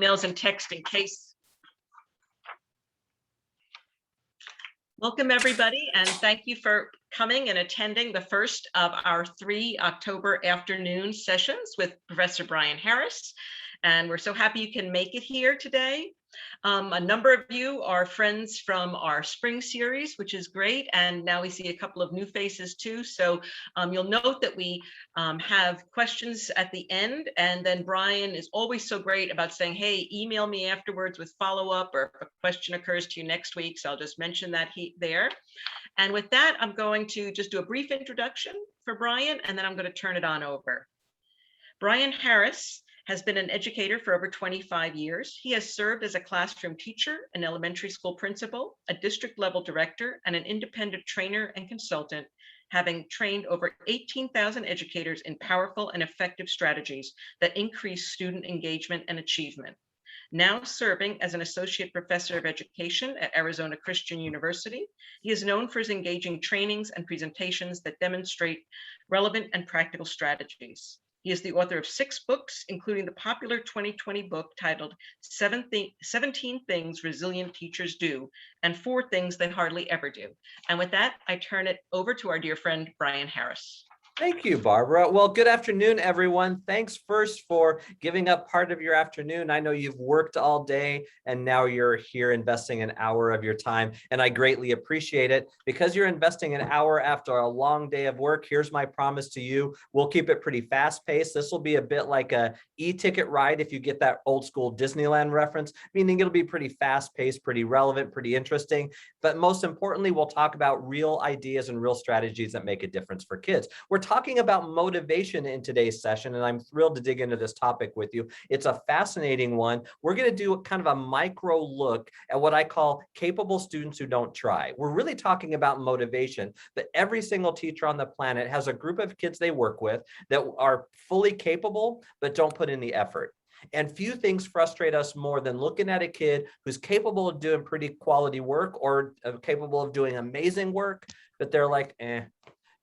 emails and text in case. Welcome everybody, and thank you for coming and attending the first of our 3 October afternoon sessions with Professor Bryan Harris. And we're so happy you can make it here today. A number of you are friends from our spring series, which is great. And now we see a couple of new faces too. So you'll note that we have questions at the end. And then Bryan is always so great about saying, hey, email me afterwards with follow-up, or if a question occurs to you next week. So I'll just mention that there. And with that, I'm going to just do a brief introduction for Bryan, and then I'm going to turn it on over. Bryan Harris has been an educator for over 25 years. He has served as a classroom teacher, an elementary school principal, a district level director, and an independent trainer and consultant, having trained over 18,000 educators in powerful and effective strategies that increase student engagement and achievement. Now serving as an associate professor of education at Arizona Christian University, he is known for his engaging trainings and presentations that demonstrate relevant and practical strategies. He is the author of 6 books, including the popular 2020 book titled 17 Things Resilient Teachers Do and 4 Things They Hardly Ever Do. And with that, I turn it over to our dear friend, Bryan Harris. Thank you, Barbara. Well, good afternoon, everyone. Thanks first for giving up part of your afternoon. I know you've worked all day and now you're here investing an hour of your time, and I greatly appreciate it. Because you're investing an hour after a long day of work, here's my promise to you. We'll keep it pretty fast-paced. This will be a bit like a e-ticket ride, if you get that old school Disneyland reference, meaning it'll be pretty fast-paced, pretty relevant, pretty interesting. But most importantly, we'll talk about real ideas and real strategies that make a difference for kids. We're talking about motivation in today's session, and I'm thrilled to dig into this topic with you. It's a fascinating one. We're going to do kind of a micro look at what I call capable students who don't try. We're really talking about motivation, but every single teacher on the planet has a group of kids they work with that are fully capable, but don't put in the effort. And few things frustrate us more than looking at a kid who's capable of doing pretty quality work or capable of doing amazing work, but they're like,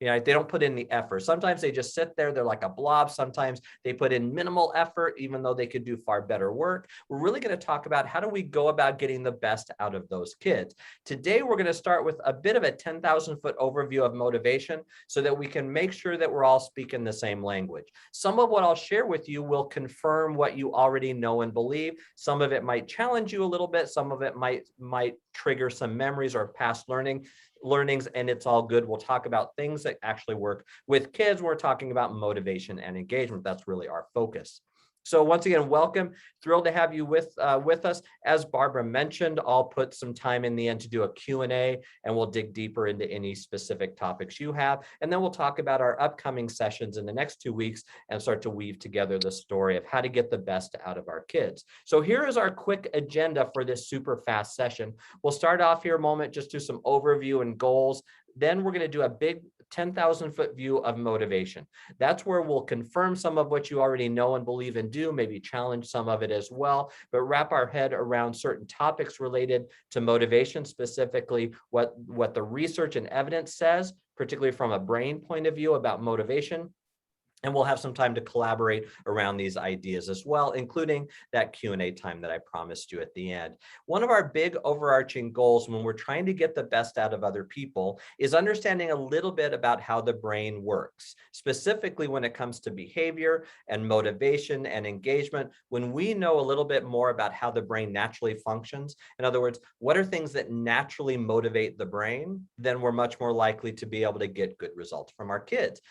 they don't put in the effort. Sometimes they just sit there, they're like a blob. Sometimes they put in minimal effort, even though they could do far better work. We're really going to talk about how do we go about getting the best out of those kids. Today, we're going to start with a bit of a 10,000-foot overview of motivation so that we can make sure that we're all speaking the same language. Some of what I'll share with you will confirm what you already know and believe. Some of it might challenge you a little bit. Some of it might trigger some memories or past learnings, and it's all good. We'll talk about things that actually work with kids. We're talking about motivation and engagement. That's really our focus. So once again, welcome. Thrilled to have you with us. As Barbara mentioned, I'll put some time in the end to do a Q&A, and we'll dig deeper into any specific topics you have. And then we'll talk about our upcoming sessions in the next 2 weeks and start to weave together the story of how to get the best out of our kids. So here is our quick agenda for this super fast session. We'll start off here a moment, just do some overview and goals. Then we're going to do a big 10,000-foot view of motivation. That's where we'll confirm some of what you already know and believe and do, maybe challenge some of it as well, but wrap our head around certain topics related to motivation, specifically what the research and evidence says, particularly from a brain point of view about motivation. And we'll have some time to collaborate around these ideas as well, including that Q&A time that I promised you at the end. One of our big overarching goals when we're trying to get the best out of other people is understanding a little bit about how the brain works, specifically when it comes to behavior and motivation and engagement. When we know a little bit more about how the brain naturally functions, in other words, what are things that naturally motivate the brain, then we're much more likely to be able to get good results from our kids.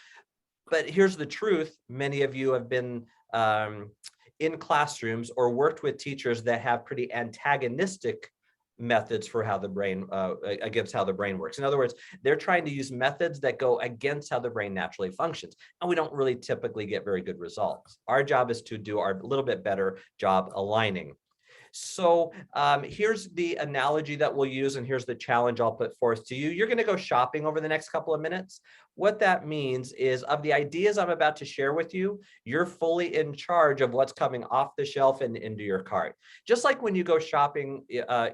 But here's the truth. Many of you have been in classrooms or worked with teachers that have pretty antagonistic methods for how the brain, against how the brain works. In other words, they're trying to use methods that go against how the brain naturally functions. And we don't really typically get very good results. Our job is to do our little bit better job aligning. So here's the analogy that we'll use, and here's the challenge I'll put forth to you. You're going to go shopping over the next couple of minutes. What that means is, of the ideas I'm about to share with you, you're fully in charge of what's coming off the shelf and into your cart. Just like when you go shopping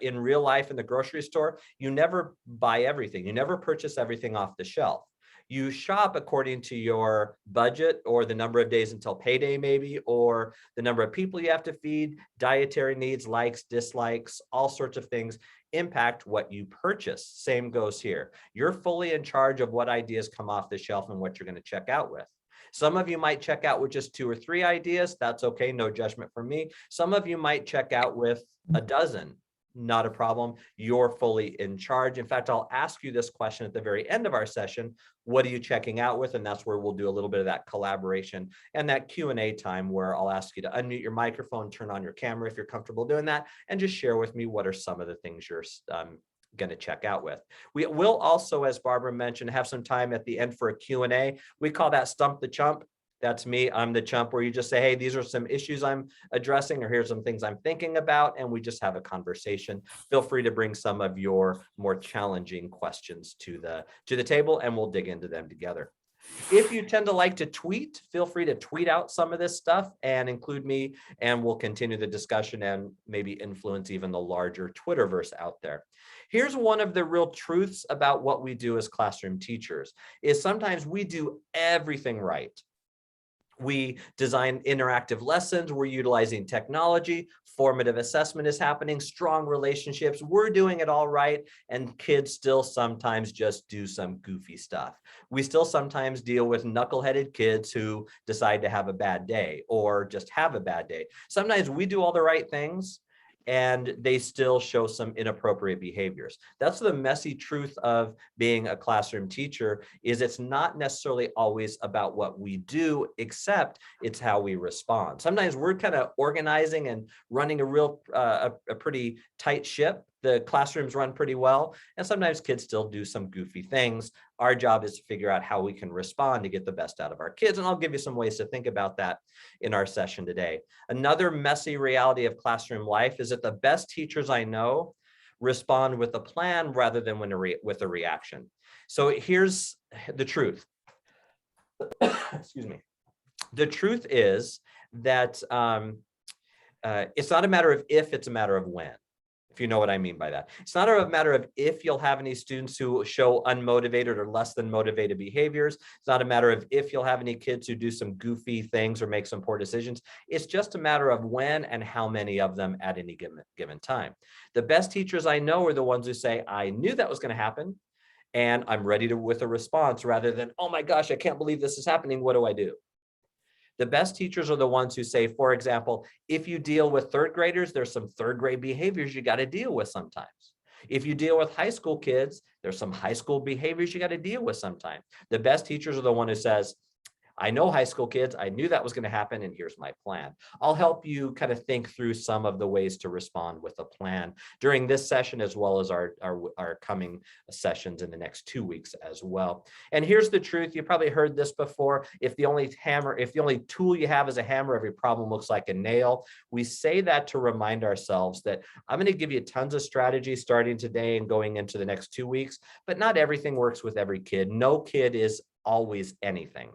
in real life in the grocery store, you never buy everything. You never purchase everything off the shelf. You shop according to your budget or the number of days until payday maybe, or the number of people you have to feed, dietary needs, likes, dislikes, all sorts of things impact what you purchase. Same goes here. You're fully in charge of what ideas come off the shelf and what you're going to check out with. Some of you might check out with just 2 or 3 ideas. That's okay. No judgment from me. Some of you might check out with a dozen. Not a problem. You're fully in charge. In fact, I'll ask you this question at the very end of our session. What are you checking out with? And that's where we'll do a little bit of that collaboration and that Q&A time where I'll ask you to unmute your microphone, turn on your camera if you're comfortable doing that, and just share with me what are some of the things you're going to check out with. We will also, as Barbara mentioned, have some time at the end for a Q&A. We call that Stump the Chump. That's me. I'm the chump, where you just say, hey, these are some issues I'm addressing, or here's some things I'm thinking about, and we just have a conversation. Feel free to bring some of your more challenging questions to the table, and we'll dig into them together. If you tend to like to tweet, feel free to tweet out some of this stuff and include me, and we'll continue the discussion and maybe influence even the larger Twitterverse out there. Here's one of the real truths about what we do as classroom teachers, is sometimes we do everything right. We design interactive lessons, we're utilizing technology, formative assessment is happening, strong relationships, we're doing it all right, and kids still sometimes just do some goofy stuff. We still sometimes deal with knuckleheaded kids who decide to have a bad day or just have a bad day. Sometimes we do all the right things and they still show some inappropriate behaviors. That's the messy truth of being a classroom teacher, is it's not necessarily always about what we do, except it's how we respond. Sometimes we're kind of organizing and running a pretty tight ship. The classrooms run pretty well, and sometimes kids still do some goofy things. Our job is to figure out how we can respond to get the best out of our kids, and I'll give you some ways to think about that in our session today. Another messy reality of classroom life is that the best teachers I know respond with a plan rather than with a reaction. So here's the truth. Excuse me. The truth is that it's not a matter of if, it's a matter of when. If you know what I mean by that. It's not a matter of if you'll have any students who show unmotivated or less than motivated behaviors. It's not a matter of if you'll have any kids who do some goofy things or make some poor decisions. It's just a matter of when and how many of them at any given time. The best teachers I know are the ones who say, I knew that was going to happen, and I'm ready with a response, rather than, oh my gosh, I can't believe this is happening. What do I do? The best teachers are the ones who say, for example, if you deal with 3rd graders, there's some 3rd grade behaviors you got to deal with sometimes. If you deal with high school kids, there's some high school behaviors you got to deal with sometimes. The best teachers are the one who says, I know high school kids, I knew that was going to happen, and here's my plan. I'll help you kind of think through some of the ways to respond with a plan during this session, as well as our coming sessions in the next 2 weeks as well. And here's the truth. You probably heard this before. If the only tool you have is a hammer, every problem looks like a nail. We say that to remind ourselves that I'm going to give you tons of strategies starting today and going into the next 2 weeks, but not everything works with every kid. No kid is always anything.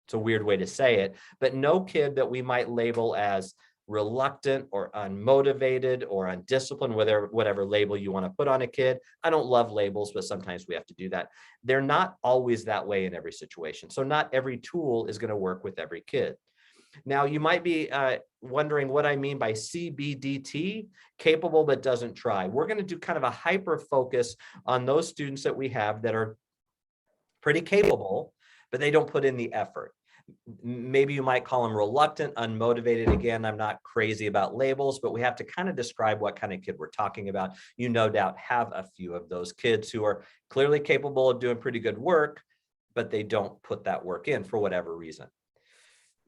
It's a weird way to say it, but no kid that we might label as reluctant or unmotivated or undisciplined, whatever label you want to put on a kid. I don't love labels, but sometimes we have to do that. They're not always that way in every situation. So not every tool is going to work with every kid. Now, you might be wondering what I mean by CBDT, capable but doesn't try. We're going to do kind of a hyper focus on those students that we have that are pretty capable, but they don't put in the effort. Maybe you might call them reluctant, unmotivated. Again, I'm not crazy about labels, but we have to kind of describe what kind of kid we're talking about. You no doubt have a few of those kids who are clearly capable of doing pretty good work, but they don't put that work in for whatever reason.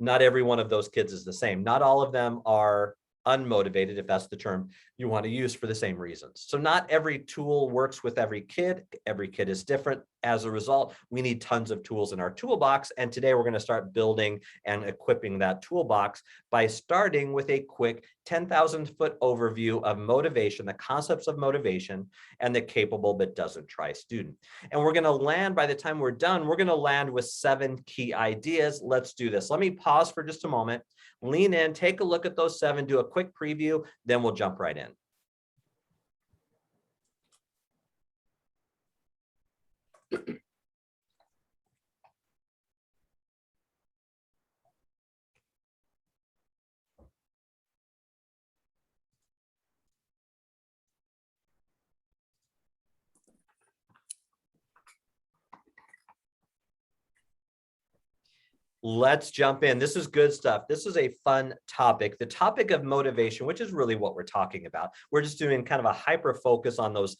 Not every one of those kids is the same. Not all of them are unmotivated, if that's the term you want to use, for the same reasons. So not every tool works with every kid. Every kid is different. As a result, we need tons of tools in our toolbox. And today we're going to start building and equipping that toolbox by starting with a quick 10,000-foot overview of motivation, the concepts of motivation, and the capable but doesn't try student. And we're going to land, by the time we're done, we're going to land with 7 key ideas. Let's do this. Let me pause for just a moment, lean in, take a look at those 7, do a quick preview, then we'll jump right in. Let's jump in. This is good stuff. This is a fun topic. The topic of motivation, which is really what we're talking about. We're just doing kind of a hyper focus on those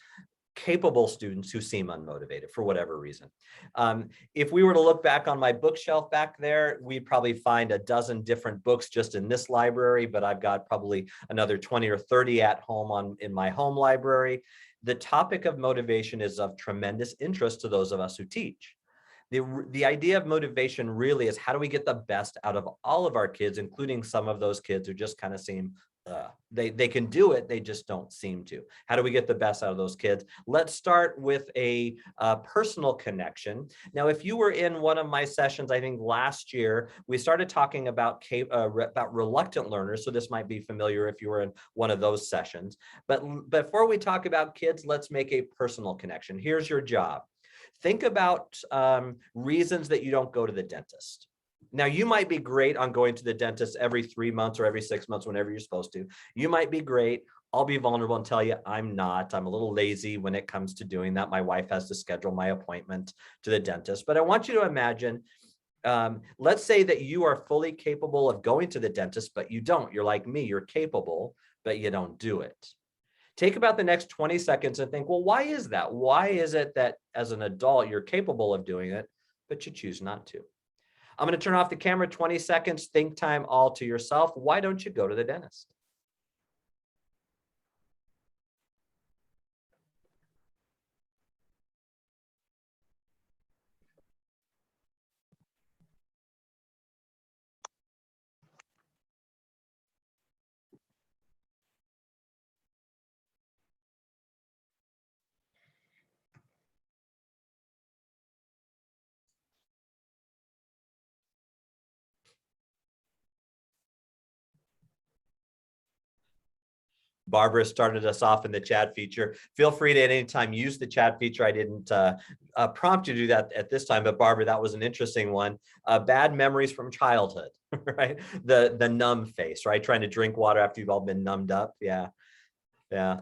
capable students who seem unmotivated for whatever reason. If we were to look back on my bookshelf back there, we'd probably find a dozen different books just in this library, but I've got probably another 20 or 30 at home in my home library. The topic of motivation is of tremendous interest to those of us who teach. The idea of motivation really is how do we get the best out of all of our kids, including some of those kids who just kind of seem, they can do it, they just don't seem to. How do we get the best out of those kids? Let's start with a personal connection. Now, if you were in one of my sessions, I think last year, we started talking about reluctant learners. So this might be familiar if you were in one of those sessions. But before we talk about kids, let's make a personal connection. Here's your job. Think about reasons that you don't go to the dentist. Now, you might be great on going to the dentist every 3 months or every 6 months, whenever you're supposed to. You might be great. I'll be vulnerable and tell you I'm not. I'm a little lazy when it comes to doing that. My wife has to schedule my appointment to the dentist. But I want you to imagine, let's say that you are fully capable of going to the dentist, but you don't. You're like me, you're capable, but you don't do it. Take about the next 20 seconds and think, well, why is that? Why is it that as an adult, you're capable of doing it, but you choose not to? I'm going to turn off the camera, 20 seconds, think time all to yourself. Why don't you go to the dentist? Barbara started us off in the chat feature. Feel free to at any time use the chat feature. I didn't prompt you to do that at this time, but Barbara, that was an interesting one. Bad memories from childhood, right? The numb face, right? Trying to drink water after you've all been numbed up. Yeah, yeah.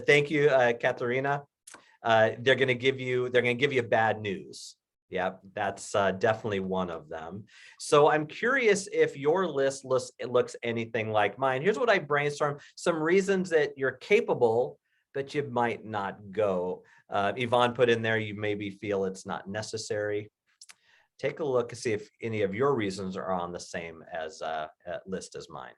Thank you, Katharina. They're going to give you bad news. Yeah, that's definitely one of them. So I'm curious if your list looks anything like mine. Here's what I brainstormed: some reasons that you're capable, but you might not go. Yvonne put in there, you maybe feel it's not necessary. Take a look and see if any of your reasons are on the same as list as mine.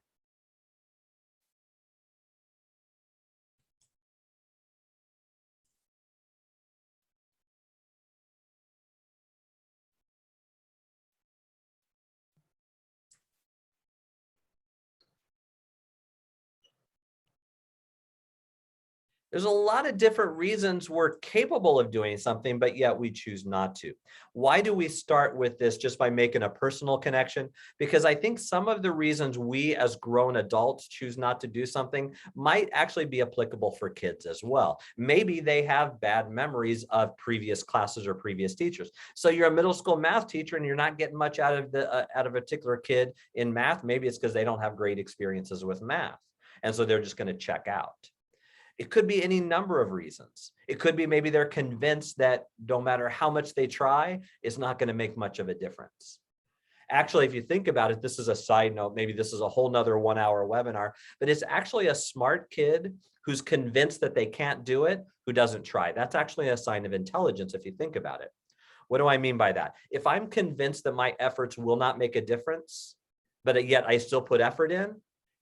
There's a lot of different reasons we're capable of doing something, but yet we choose not to. Why do we start with this just by making a personal connection? Because I think some of the reasons we as grown adults choose not to do something might actually be applicable for kids as well. Maybe they have bad memories of previous classes or previous teachers. So you're a middle school math teacher and you're not getting much out of a particular kid in math. Maybe it's because they don't have great experiences with math. And so they're just going to check out. It could be any number of reasons. It could be maybe they're convinced that no matter how much they try, it's not going to make much of a difference. Actually, if you think about it, this is a side note, maybe this is a whole nother 1 hour webinar, but it's actually a smart kid who's convinced that they can't do it, who doesn't try. That's actually a sign of intelligence if you think about it. What do I mean by that? If I'm convinced that my efforts will not make a difference, but yet I still put effort in,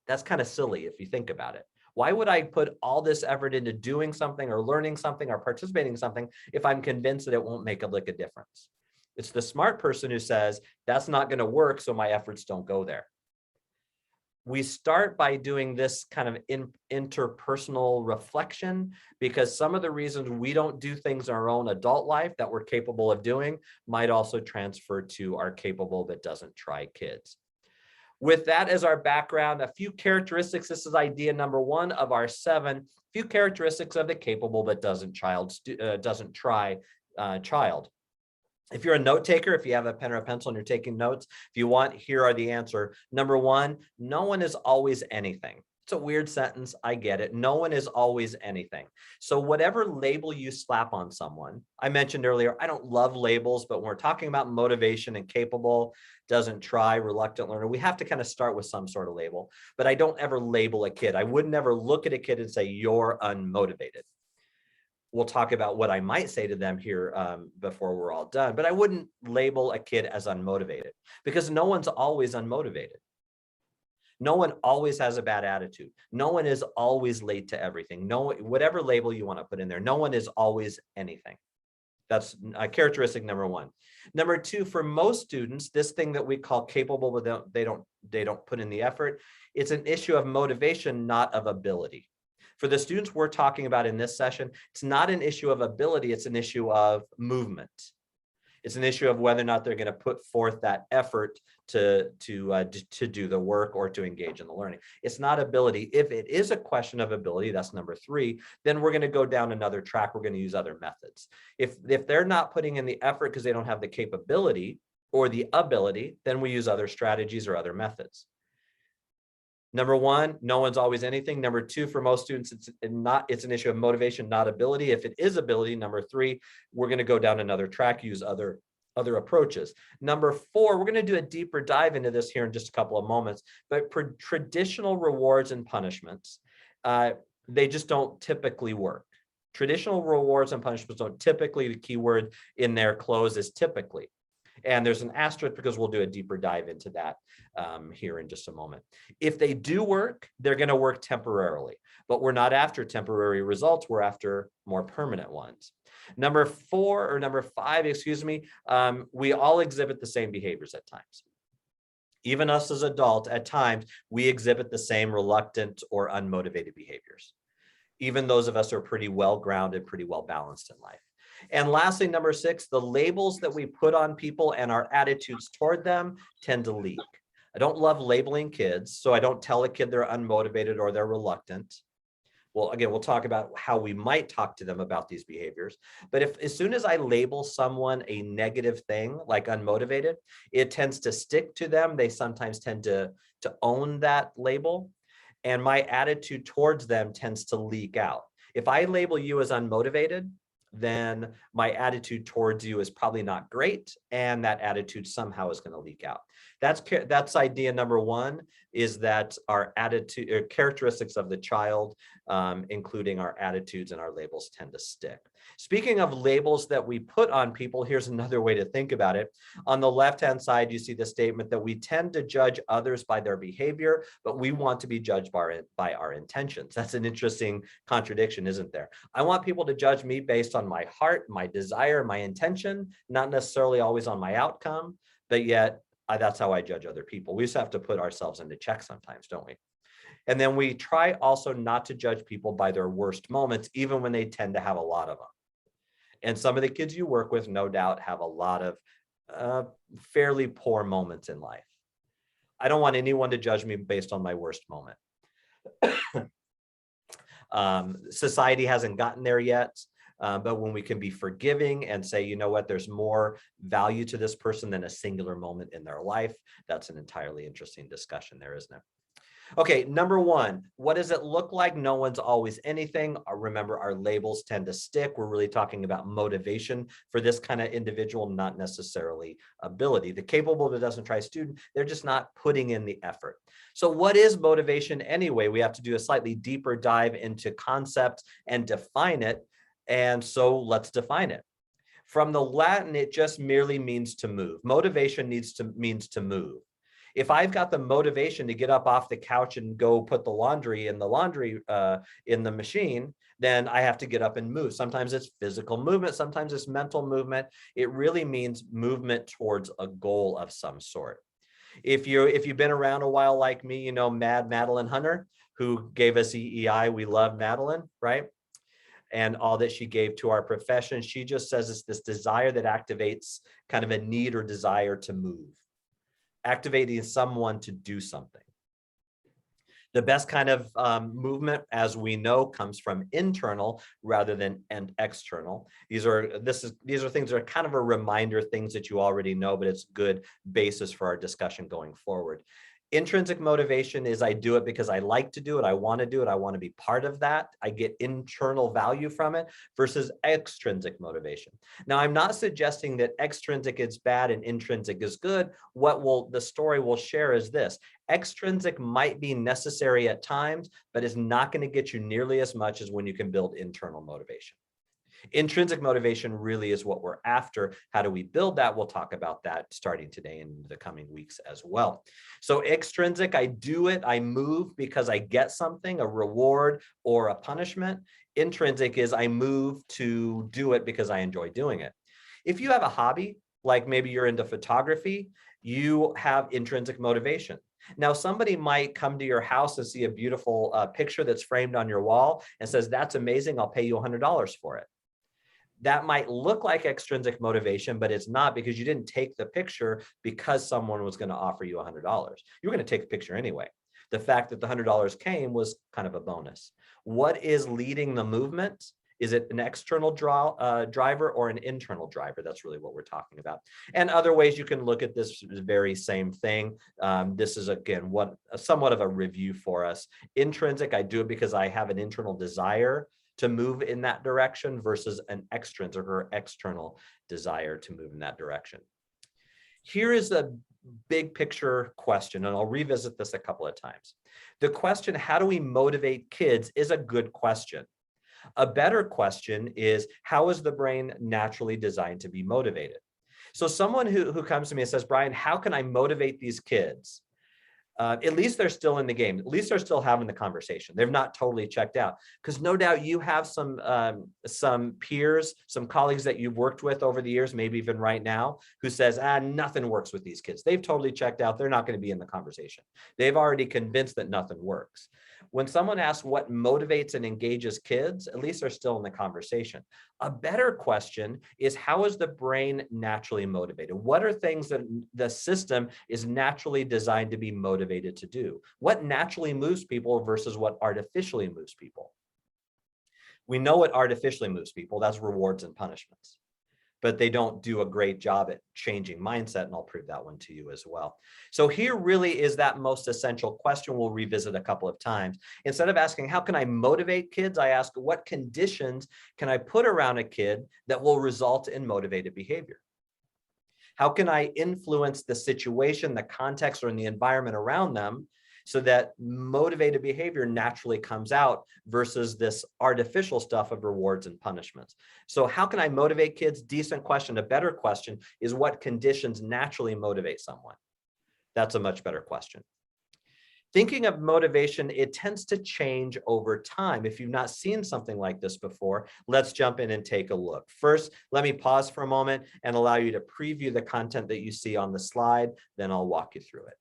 that's kind of silly if you think about it. Why would I put all this effort into doing something or learning something or participating in something if I'm convinced that it won't make a lick of difference? It's the smart person who says, that's not going to work, so my efforts don't go there. We start by doing this kind of interpersonal reflection because some of the reasons we don't do things in our own adult life that we're capable of doing might also transfer to our capable but doesn't try kids. With that as our background, a few characteristics. This is idea number 1 of our 7. Few characteristics of the capable but doesn't try child. If you're a note taker, if you have a pen or a pencil and you're taking notes, if you want, here are the answer. Number 1, no one is always anything. It's a weird sentence. I get it. No one is always anything. So whatever label you slap on someone, I mentioned earlier, I don't love labels, but when we're talking about motivation and capable, doesn't try, reluctant learner, we have to kind of start with some sort of label. But I don't ever label a kid. I would never look at a kid and say, you're unmotivated. We'll talk about what I might say to them here before we're all done, but I wouldn't label a kid as unmotivated because no one's always unmotivated. No one always has a bad attitude. No one is always late to everything. No, whatever label you want to put in there, no one is always anything. That's characteristic number one. Number two, for most students, this thing that we call capable, but they don't put in the effort. It's an issue of motivation, not of ability. For the students we're talking about in this session, it's not an issue of ability, it's an issue of movement. It's an issue of whether or not they're going to put forth that effort to do the work or to engage in the learning. It's not ability. If it is a question of ability, that's number three, then we're going to go down another track. We're going to use other methods. If they're not putting in the effort because they don't have the capability or the ability, then we use other strategies or other methods. Number one, no one's always anything. Number two, for most students, it's an issue of motivation, not ability. If it is ability, number three, we're going to go down another track, use other approaches. Number four, we're going to do a deeper dive into this here in just a couple of moments, but for traditional rewards and punishments, they just don't typically work. Traditional rewards and punishments don't typically, the key word in their close is typically. And there's an asterisk because we'll do a deeper dive into that here in just a moment. If they do work, they're going to work temporarily, but we're not after temporary results. We're after more permanent ones. Number five, excuse me, we all exhibit the same behaviors at times. Even us as adults, at times, we exhibit the same reluctant or unmotivated behaviors. Even those of us who are pretty well grounded, pretty well balanced in life. And lastly, number six, the labels that we put on people and our attitudes toward them tend to leak. I don't love labeling kids, so I don't tell a kid they're unmotivated or they're reluctant. Well, again, we'll talk about how we might talk to them about these behaviors. But if as soon as I label someone a negative thing, like unmotivated, it tends to stick to them. They sometimes tend to own that label. And my attitude towards them tends to leak out. If I label you as unmotivated, then my attitude towards you is probably not great, and that attitude somehow is going to leak out. That's idea number one, is that our attitude or characteristics of the child, including our attitudes and our labels, tend to stick. Speaking of labels that we put on people, here's another way to think about it. On the left-hand side, you see the statement that we tend to judge others by their behavior, but we want to be judged by our intentions. That's an interesting contradiction, isn't there? I want people to judge me based on my heart, my desire, my intention, not necessarily always on my outcome, but yet that's how I judge other people. We just have to put ourselves into check sometimes, don't we? And then we try also not to judge people by their worst moments, even when they tend to have a lot of them. And some of the kids you work with, no doubt, have a lot of fairly poor moments in life. I don't want anyone to judge me based on my worst moment. Society hasn't gotten there yet, but when we can be forgiving and say, you know what, there's more value to this person than a singular moment in their life, that's an entirely interesting discussion there, isn't it? Okay, number one, what does it look like? No one's always anything. Remember, our labels tend to stick. We're really talking about motivation for this kind of individual, not necessarily ability. The capable but doesn't try student, they're just not putting in the effort. So what is motivation anyway? We have to do a slightly deeper dive into concepts and define it. And so let's define it. From the Latin, it just merely means to move. Motivation means to move. If I've got the motivation to get up off the couch and go put the laundry in the machine, then I have to get up and move. Sometimes it's physical movement, sometimes it's mental movement. It really means movement towards a goal of some sort. If you've been around a while like me, you know Mad Madeline Hunter, who gave us EEI. We love Madeline, right? And all that she gave to our profession. She just says it's this desire that activates kind of a need or desire to move. Activating someone to do something. The best kind of movement, as we know, comes from internal rather than external. These are things that are kind of a reminder, things that you already know, but it's good basis for our discussion going forward. Intrinsic motivation is I do it because I like to do it. I want to do it. I want to be part of that. I get internal value from it versus extrinsic motivation. Now, I'm not suggesting that extrinsic is bad and intrinsic is good. The story will share is this. Extrinsic might be necessary at times, but it's not going to get you nearly as much as when you can build internal motivation. Intrinsic motivation really is what we're after. How do we build that? We'll talk about that starting today and the coming weeks as well. So extrinsic, I do it, I move because I get something, a reward or a punishment. Intrinsic is I move to do it because I enjoy doing it. If you have a hobby, like maybe you're into photography, you have intrinsic motivation. Now, somebody might come to your house and see a beautiful picture that's framed on your wall and says, that's amazing, I'll pay you $100 for it. That might look like extrinsic motivation, but it's not, because you didn't take the picture because someone was going to offer you $100. You were going to take the picture anyway. The fact that the $100 came was kind of a bonus. What is leading the movement? Is it an external driver or an internal driver? That's really what we're talking about. And other ways you can look at this very same thing. This is, again, somewhat of a review for us. Intrinsic, I do it because I have an internal desire to move in that direction versus an extrinsic or external desire to move in that direction. Here is a big picture question, and I'll revisit this a couple of times. The question, how do we motivate kids, is a good question. A better question is, how is the brain naturally designed to be motivated? So someone who comes to me and says, Bryan, how can I motivate these kids? At least they're still in the game. At least they're still having the conversation. They've not totally checked out, because no doubt you have some peers, some colleagues that you've worked with over the years, maybe even right now, who says, nothing works with these kids. They've totally checked out. They're not going to be in the conversation. They've already convinced that nothing works. When someone asks what motivates and engages kids, at least they're still in the conversation. A better question is, how is the brain naturally motivated? What are things that the system is naturally designed to be motivated to do? What naturally moves people versus what artificially moves people? We know what artificially moves people, that's rewards and punishments. But they don't do a great job at changing mindset, and I'll prove that one to you as well. So here really is that most essential question we'll revisit a couple of times. Instead of asking, how can I motivate kids? I ask, what conditions can I put around a kid that will result in motivated behavior? How can I influence the situation, the context, or in the environment around them so that motivated behavior naturally comes out versus this artificial stuff of rewards and punishments? So how can I motivate kids? Decent question. A better question is, what conditions naturally motivate someone? That's a much better question. Thinking of motivation, it tends to change over time. If you've not seen something like this before, let's jump in and take a look. First, let me pause for a moment and allow you to preview the content that you see on the slide, then I'll walk you through it.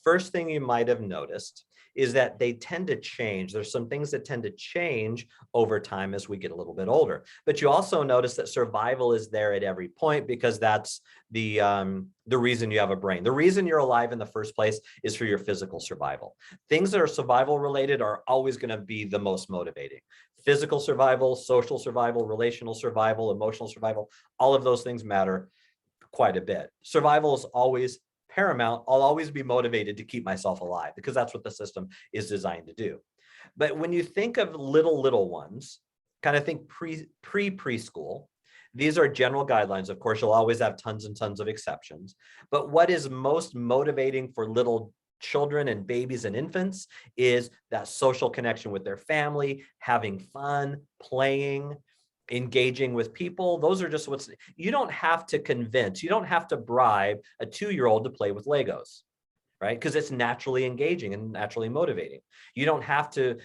First thing you might have noticed is that they tend to change. There's some things that tend to change over time as we get a little bit older. But you also notice that survival is there at every point, because that's the reason you have a brain. The reason you're alive in the first place is for your physical survival. Things that are survival related are always going to be the most motivating. Physical survival, social survival, relational survival, emotional survival, all of those things matter quite a bit. Survival is always paramount. I'll always be motivated to keep myself alive because that's what the system is designed to do. But when you think of little ones, kind of think preschool, these are general guidelines. Of course, you'll always have tons and tons of exceptions. But what is most motivating for little children and babies and infants is that social connection with their family, having fun, playing, engaging with people. Those are just you don't have to convince, you don't have to bribe a 2-year-old to play with Legos, right? Because it's naturally engaging and naturally motivating. You don't have to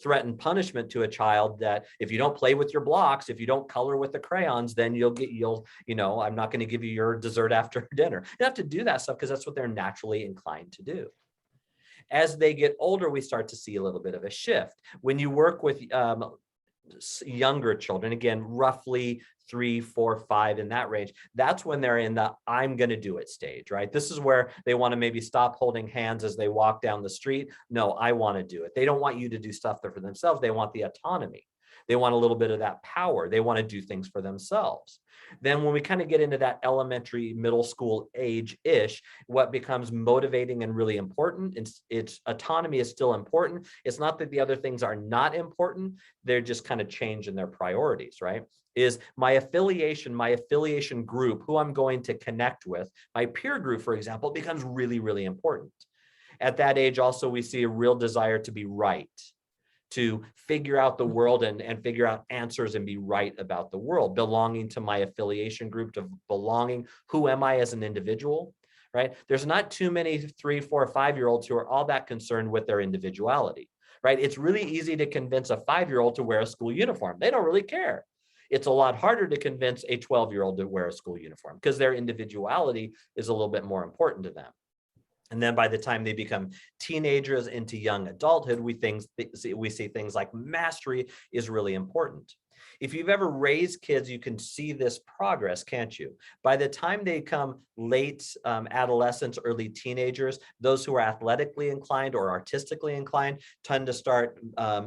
threaten punishment to a child that if you don't play with your blocks, if you don't color with the crayons, then I'm not going to give you your dessert after dinner. You have to do that stuff because that's what they're naturally inclined to do. As they get older, we start to see a little bit of a shift. When you work with younger children, again, roughly 3, 4, 5 in that range, that's when they're in the I'm going to do it stage, right? This is where they want to maybe stop holding hands as they walk down the street. No, I want to do it. They don't want you to do stuff for themselves. They want the autonomy. They want a little bit of that power. They want to do things for themselves. Then when we kind of get into that elementary, middle school age-ish, what becomes motivating and really important, it's autonomy is still important. It's not that the other things are not important. They're just kind of changing their priorities, right? Is my affiliation group, who I'm going to connect with, my peer group, for example, becomes really, really important. At that age, also, we see a real desire to be right, to figure out the world and figure out answers and be right about the world, belonging to my affiliation group, to belonging, who am I as an individual, right? There's not too many 3, 4, 5-year-olds who are all that concerned with their individuality, right? It's really easy to convince a 5-year-old to wear a school uniform. They don't really care. It's a lot harder to convince a 12-year-old to wear a school uniform because their individuality is a little bit more important to them. And then by the time they become teenagers into young adulthood, we see things like mastery is really important. If you've ever raised kids, you can see this progress, can't you? By the time they come late adolescents, early teenagers, those who are athletically inclined or artistically inclined tend to start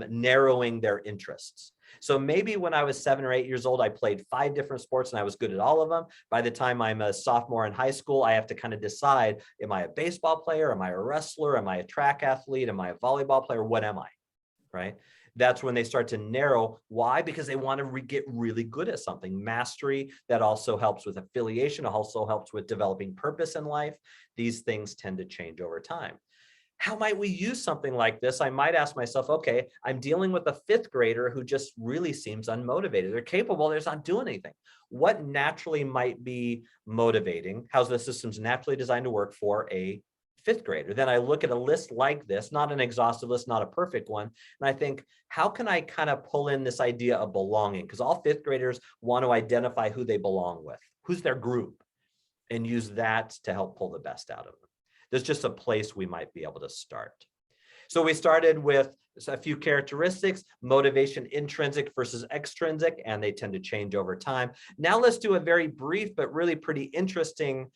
narrowing their interests. So maybe when I was 7 or 8 years old, I played 5 different sports and I was good at all of them. By the time I'm a sophomore in high school, I have to kind of decide, am I a baseball player? Am I a wrestler? Am I a track athlete? Am I a volleyball player? What am I, right? That's when they start to narrow. Why? Because they want to get really good at something. Mastery, that also helps with affiliation, also helps with developing purpose in life. These things tend to change over time. How might we use something like this? I might ask myself, okay, I'm dealing with a 5th grader who just really seems unmotivated. They're capable, they're just not doing anything. What naturally might be motivating? How's the systems naturally designed to work for a 5th grader? Then I look at a list like this, not an exhaustive list, not a perfect one. And I think, how can I kind of pull in this idea of belonging? Because all 5th graders want to identify who they belong with, who's their group, and use that to help pull the best out of them. There's just a place we might be able to start. So we started with a few characteristics: motivation, intrinsic versus extrinsic, and they tend to change over time. Now let's do a very brief but really pretty interesting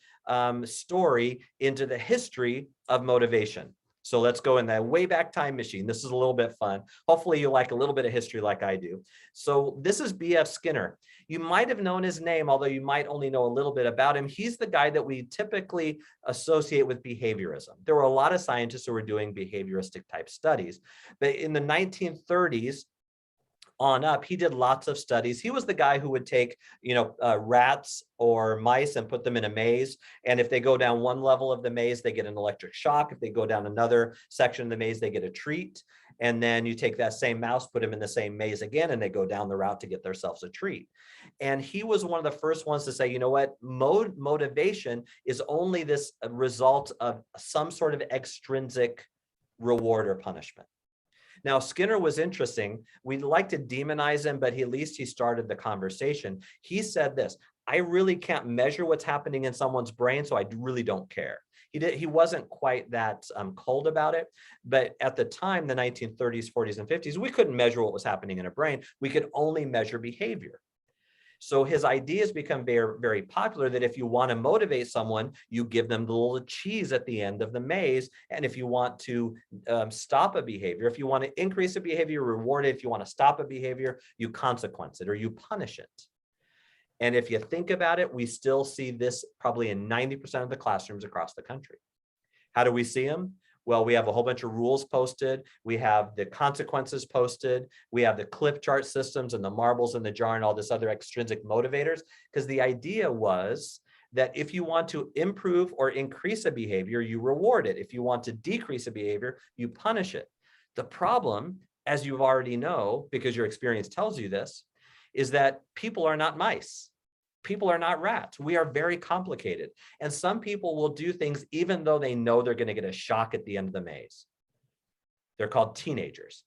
story into the history of motivation. So let's go in that way back time machine. This is a little bit fun. Hopefully you like a little bit of history like I do. So this is B.F. Skinner. You might have known his name, although you might only know a little bit about him. He's the guy that we typically associate with behaviorism. There were a lot of scientists who were doing behavioristic type studies, but in the 1930s, on up, he did lots of studies. He was the guy who would take, rats or mice and put them in a maze. And if they go down one level of the maze, they get an electric shock. If they go down another section of the maze, they get a treat. And then you take that same mouse, put them in the same maze again, and they go down the route to get themselves a treat. And he was one of the first ones to say, you know what, motivation is only this result of some sort of extrinsic reward or punishment. Now, Skinner was interesting. We'd like to demonize him, but at least he started the conversation. He said this: I really can't measure what's happening in someone's brain, so I really don't care. He wasn't quite that cold about it, but at the time, the 1930s, 40s, and 50s, we couldn't measure what was happening in a brain. We could only measure behavior. So his ideas become very, very popular, that if you want to motivate someone, you give them the little cheese at the end of the maze. And if you want to stop a behavior, if you want to increase a behavior, reward it. If you want to stop a behavior, you consequence it or you punish it. And if you think about it, we still see this probably in 90% of the classrooms across the country. How do we see them? Well, we have a whole bunch of rules posted. We have the consequences posted. We have the clip chart systems and the marbles in the jar and all this other extrinsic motivators. Because the idea was that if you want to improve or increase a behavior, you reward it. If you want to decrease a behavior, you punish it. The problem, as you already know, because your experience tells you this, is that people are not mice. People are not rats. We are very complicated. And some people will do things even though they know they're going to get a shock at the end of the maze. They're called teenagers,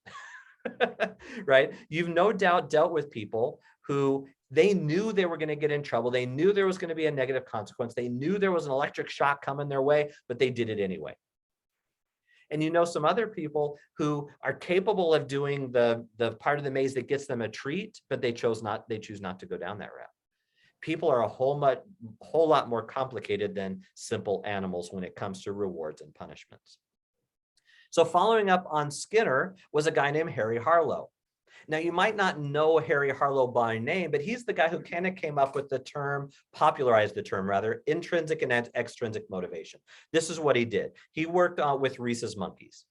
right? You've no doubt dealt with people who they knew they were going to get in trouble. They knew there was going to be a negative consequence. They knew there was an electric shock coming their way, but they did it anyway. And you know some other people who are capable of doing the part of the maze that gets them a treat, but they choose not to go down that route. People are a whole lot more complicated than simple animals when it comes to rewards and punishments. So following up on Skinner was a guy named Harry Harlow. Now, you might not know Harry Harlow by name, but he's the guy who kind of came up with the term, popularized the term rather, intrinsic and extrinsic motivation. This is what he did. He worked with rhesus monkeys.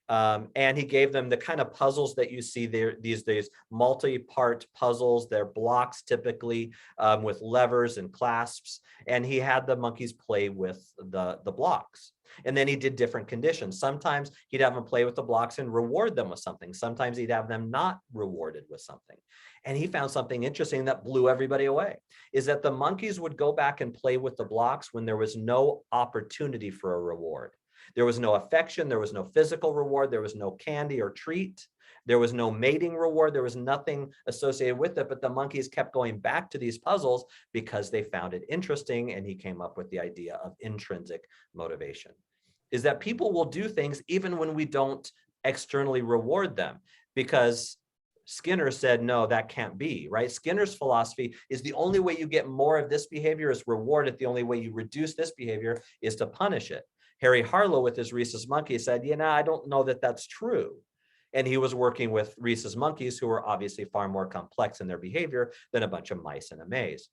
And he gave them the kind of puzzles that you see there these days, multi-part puzzles. They're blocks typically with levers and clasps. And he had the monkeys play with the blocks. And then he did different conditions. Sometimes he'd have them play with the blocks and reward them with something. Sometimes he'd have them not rewarded with something. And he found something interesting that blew everybody away, is that the monkeys would go back and play with the blocks when there was no opportunity for a reward. There was no affection, there was no physical reward, there was no candy or treat, there was no mating reward, there was nothing associated with it, but the monkeys kept going back to these puzzles because they found it interesting, and he came up with the idea of intrinsic motivation, is that people will do things even when we don't externally reward them, because Skinner said, no, that can't be, right? Skinner's philosophy is the only way you get more of this behavior is reward it. The only way you reduce this behavior is to punish it. Harry Harlow with his rhesus monkey said, I don't know that that's true. And he was working with rhesus monkeys who were obviously far more complex in their behavior than a bunch of mice in a maze.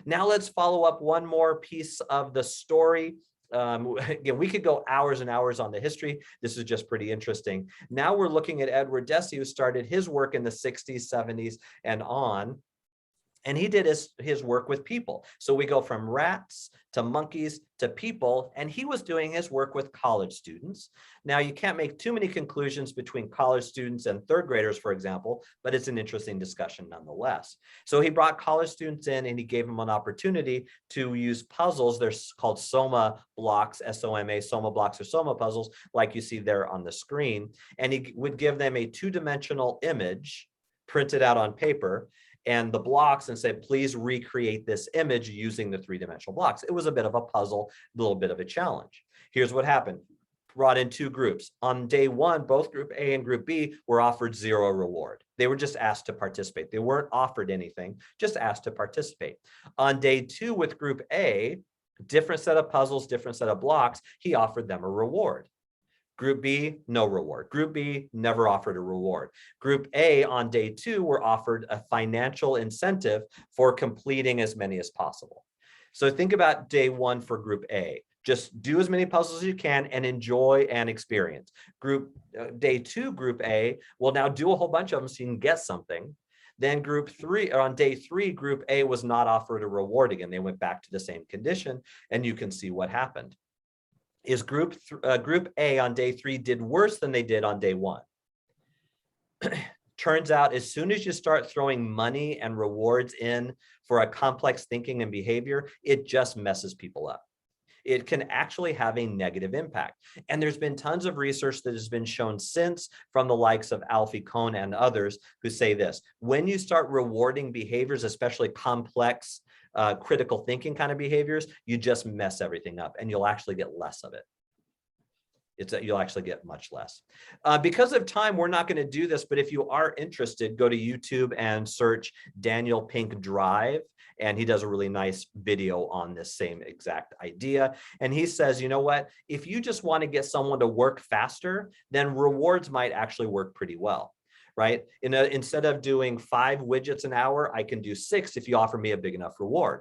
Now let's follow up one more piece of the story. Again, we could go hours and hours on the history. This is just pretty interesting. Now we're looking at Edward Deci, who started his work in the 60s, 70s, and on. And he did his work with people. So we go from rats to monkeys to people, and he was doing his work with college students. Now, you can't make too many conclusions between college students and third graders, for example, but it's an interesting discussion nonetheless. So he brought college students in and he gave them an opportunity to use puzzles. They're called Soma blocks, S-O-M-A, Soma blocks or Soma puzzles, like you see there on the screen. And he would give them a two-dimensional image printed out on paper and the blocks and said, please recreate this image using the three-dimensional blocks. It was a bit of a puzzle, a little bit of a challenge. Here's what happened. Brought in two groups. On day one, both group A and group B were offered zero reward. They were just asked to participate. They weren't offered anything, just asked to participate. On day two with group A, different set of puzzles, different set of blocks, he offered them a reward. Group B, no reward. Group B never offered a reward. Group A on day two were offered a financial incentive for completing as many as possible. So think about day one for group A. Just do as many puzzles as you can and enjoy and experience. Day two, group A will now do a whole bunch of them so you can get something. Then group three, or on day three, group A was not offered a reward again. They went back to the same condition, and you can see what happened. Is group A on day three did worse than they did on day one. Turns out as soon as you start throwing money and rewards in for a complex thinking and behavior, it just messes people up. It can actually have a negative impact. And there's been tons of research that has been shown since from the likes of Alfie Kohn and others who say this: when you start rewarding behaviors, especially complex critical thinking kind of behaviors, you just mess everything up and you'll actually get less of it. You'll actually get much less. Because of time, we're not going to do this, but if you are interested, go to YouTube and search Daniel Pink Drive, and he does a really nice video on this same exact idea. And he says, you know what, if you just want to get someone to work faster, then rewards might actually work pretty well. Right? Instead of doing 5 widgets an hour, I can do 6 if you offer me a big enough reward.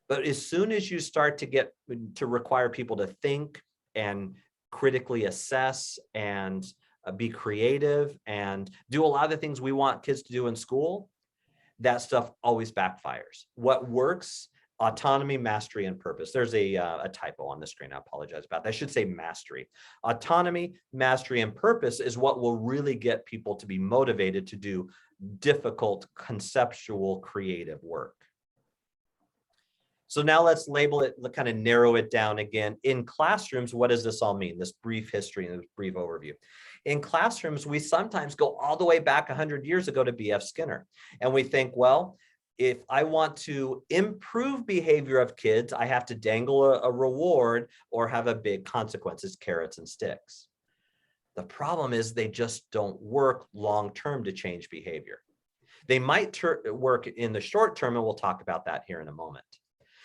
But as soon as you start to get to require people to think and critically assess and be creative and do a lot of the things we want kids to do in school, that stuff always backfires. What works: autonomy, mastery, and purpose. There's a typo on the screen. I apologize about that. I should say mastery. Autonomy, mastery, and purpose is what will really get people to be motivated to do difficult, conceptual, creative work. So now let's label it, kind of narrow it down again. In classrooms, what does this all mean? This brief history and this brief overview. In classrooms, we sometimes go all the way back 100 years ago to B.F. Skinner. And we think, well, if I want to improve behavior of kids, I have to dangle a reward or have a big consequences, carrots and sticks. The problem is they just don't work long-term to change behavior. They might work in the short term, and we'll talk about that here in a moment.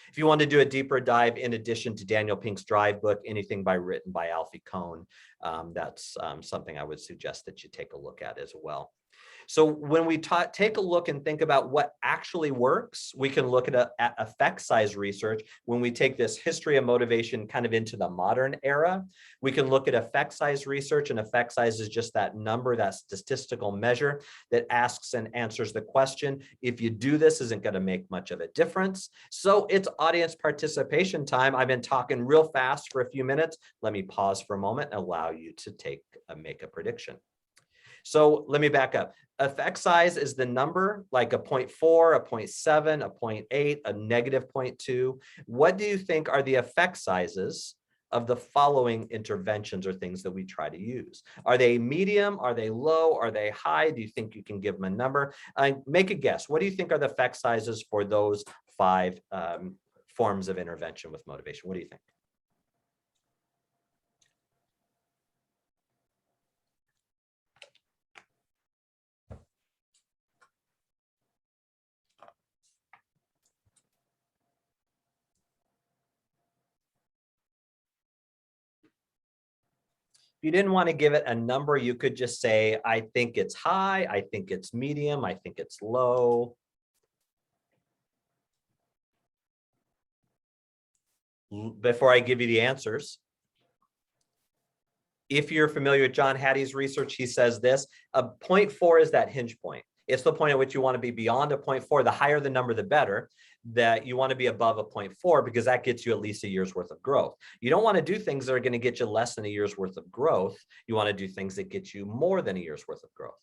If you want to do a deeper dive, in addition to Daniel Pink's Drive book, anything written by Alfie Kohn, that's something I would suggest that you take a look at as well. So when we take a look and think about what actually works, we can look at effect size research. When we take this history of motivation kind of into the modern era, we can look at effect size research, and effect size is just that number, that statistical measure that asks and answers the question, if you do this, isn't going to make much of a difference. So it's audience participation time. I've been talking real fast for a few minutes. Let me pause for a moment and allow you to make a prediction. So let me back up. Effect size is the number, like a 0.4, a 0.7, a 0.8, a negative 0.2. What do you think are the effect sizes of the following interventions or things that we try to use? Are they medium? Are they low? Are they high? Do you think you can give them a number? Make a guess. What do you think are the effect sizes for those 5 forms of intervention with motivation? What do you think? If you didn't want to give it a number, you could just say, I think it's high, I think it's medium, I think it's low. Before I give you the answers, if you're familiar with John Hattie's research, he says this: a 0.4 is that hinge point. It's the point at which you want to be beyond a 0.4. The higher the number, the better. That you want to be above a 0.4 because that gets you at least a year's worth of growth. You don't want to do things that are going to get you less than a year's worth of growth. You want to do things that get you more than a year's worth of growth.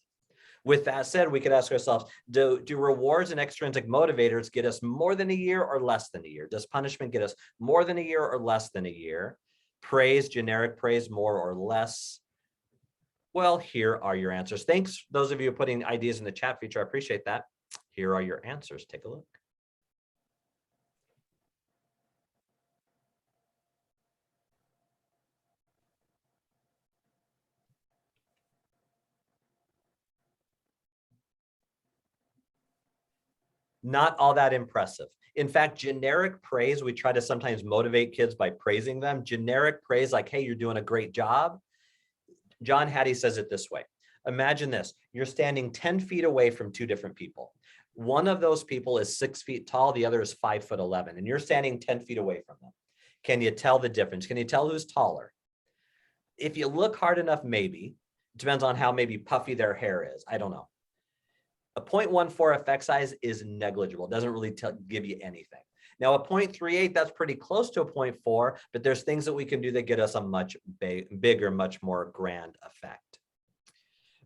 With that said, we could ask ourselves, do rewards and extrinsic motivators get us more than a year or less than a year? Does punishment get us more than a year or less than a year? Praise, generic praise, more or less? Well, here are your answers. Thanks, those of you putting ideas in the chat feature. I appreciate that. Here are your answers. Take a look. Not all that impressive. In fact, generic praise, we try to sometimes motivate kids by praising them. Generic praise, like, hey, you're doing a great job. John Hattie says it this way. Imagine this. You're standing 10 feet away from 2 different people. One of those people is 6 feet tall. The other is 5'11", and you're standing 10 feet away from them. Can you tell the difference? Can you tell who's taller? If you look hard enough, maybe. It depends on how maybe puffy their hair is. I don't know. A 0.14 effect size is negligible. It doesn't really give you anything. Now, a 0.38, that's pretty close to a 0.4, but there's things that we can do that get us a much bigger, much more grand effect.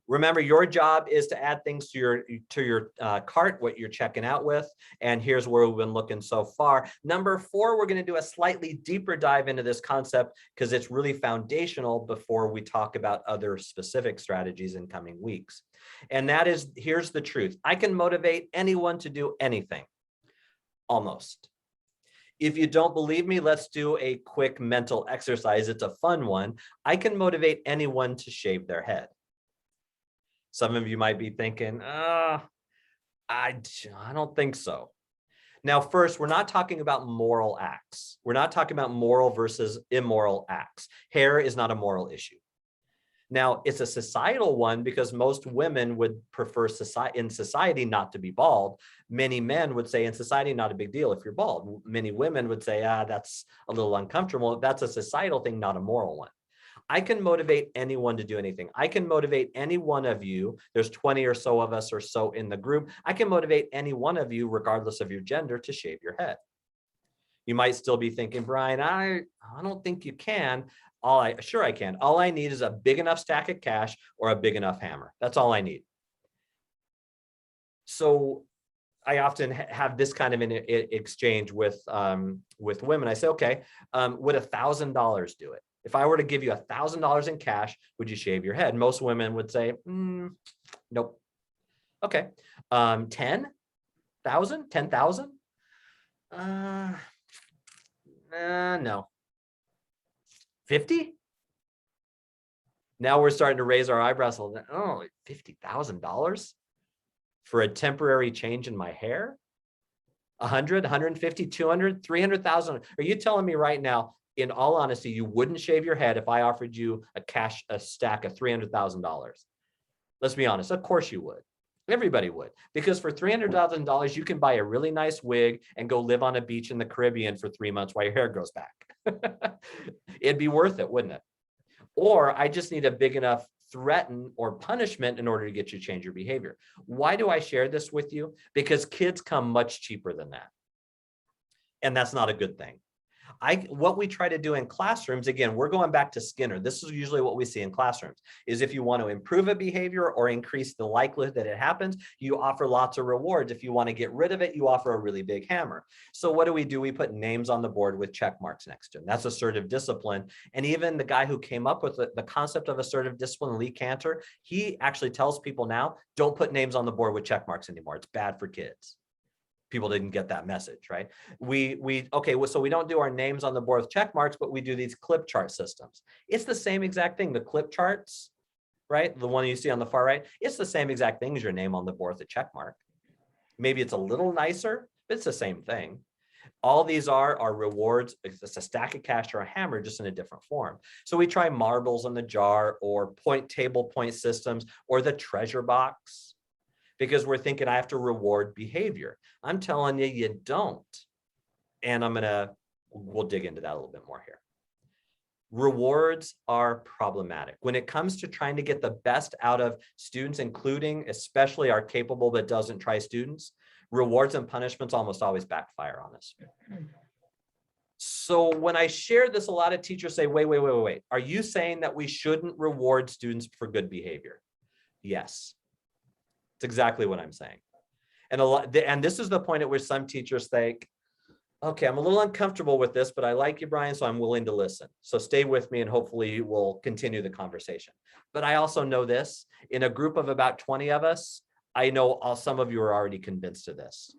Remember, your job is to add things to your cart, what you're checking out with. And here's where we've been looking so far. Number 4, we're going to do a slightly deeper dive into this concept because it's really foundational before we talk about other specific strategies in coming weeks. And that is, here's the truth. I can motivate anyone to do anything, almost. If you don't believe me, let's do a quick mental exercise. It's a fun one. I can motivate anyone to shave their head. Some of you might be thinking, I don't think so. Now, first, we're not talking about moral acts. We're not talking about moral versus immoral acts. Hair is not a moral issue. Now, it's a societal one because most women would prefer in society not to be bald. Many men would say in society, not a big deal if you're bald. Many women would say, that's a little uncomfortable. That's a societal thing, not a moral one. I can motivate anyone to do anything. I can motivate any one of you. There's 20 or so of us or so in the group. I can motivate any one of you, regardless of your gender, to shave your head. You might still be thinking, Brian, I don't think you can. Sure I can. All I need is a big enough stack of cash or a big enough hammer. That's all I need. So I often have this kind of an exchange with women. I say, okay, would $1,000 do it? If I were to give you $1,000 in cash, would you shave your head? Most women would say, nope. Okay. 10,000? 10,000? No. 50? Now we're starting to raise our eyebrows a little bit. Oh, $50,000 for a temporary change in my hair? 100, 150, 200, 300,000. Are you telling me right now, in all honesty, you wouldn't shave your head if I offered you a stack of $300,000? Let's be honest. Of course you would. Everybody would, because for $300,000, you can buy a really nice wig and go live on a beach in the Caribbean for 3 months while your hair grows back. It'd be worth it, wouldn't it? Or I just need a big enough threaten or punishment in order to get you to change your behavior. Why do I share this with you? Because kids come much cheaper than that. And that's not a good thing. What we try to do in classrooms, again, we're going back to Skinner. This is usually what we see in classrooms, is if you want to improve a behavior or increase the likelihood that it happens, you offer lots of rewards. If you want to get rid of it, you offer a really big hammer. So what do? We put names on the board with check marks next to them. That's assertive discipline. And even the guy who came up with the concept of assertive discipline, Lee Cantor, he actually tells people now, don't put names on the board with check marks anymore. It's bad for kids. People didn't get that message, right? So we don't do our names on the board with check marks, but we do these clip chart systems. It's the same exact thing. The clip charts, right? The one you see on the far right, it's the same exact thing as your name on the board with a check mark. Maybe it's a little nicer, but it's the same thing. All these are rewards. It's a stack of cash or a hammer, just in a different form. So we try marbles in the jar, or point systems, or the treasure box, because we're thinking I have to reward behavior. I'm telling you, you don't. And we'll dig into that a little bit more here. Rewards are problematic. When it comes to trying to get the best out of students, including especially our capable but doesn't try students, rewards and punishments almost always backfire on us. So when I share this, a lot of teachers say, wait. Are you saying that we shouldn't reward students for good behavior? Yes. It's exactly what I'm saying. And this is the point at which some teachers think, okay, I'm a little uncomfortable with this, but I like you, Bryan, so I'm willing to listen. So stay with me and hopefully we'll continue the conversation. But I also know this, in a group of about 20 of us, I know some of you are already convinced of this,